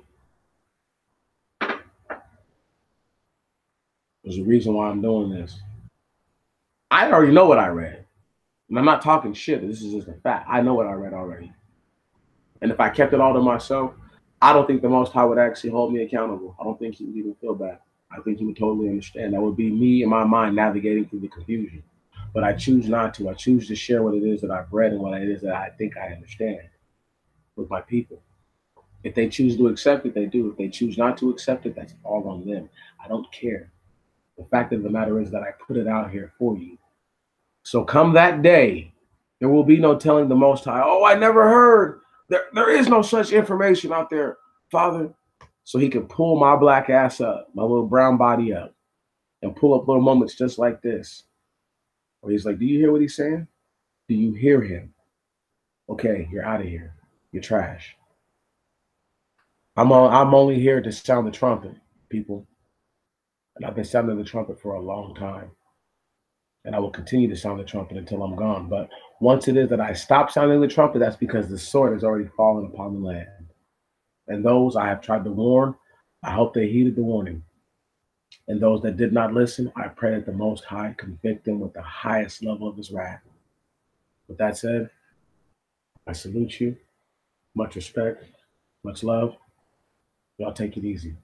There's a reason why I'm doing this. I already know what I read. And I'm not talking shit. This is just a fact. I know what I read already. And if I kept it all to myself, I don't think the Most High would actually hold me accountable. I don't think he would even feel bad. I think he would totally understand. That would be me in my mind navigating through the confusion. But I choose not to. I choose to share what it is that I've read and what it is that I think I understand with my people. If they choose to accept it, they do. If they choose not to accept it, that's all on them. I don't care. The fact of the matter is that I put it out here for you. So come that day, there will be no telling the Most High, oh, I never heard. There is no such information out there, Father. So he can pull my black ass up, my little brown body up, and pull up little moments just like this. Where he's like, do you hear what he's saying? Do you hear him? Okay, you're out of here. You're trash. I'm only here to sound the trumpet, people. And I've been sounding the trumpet for a long time. And I will continue to sound the trumpet until I'm gone. But once it is that I stop sounding the trumpet, that's because the sword has already fallen upon the land. And those I have tried to warn, I hope they heeded the warning. And those that did not listen, I pray that the Most High convict them with the highest level of his wrath. With that said, I salute you. Much respect, much love. Y'all take it easy.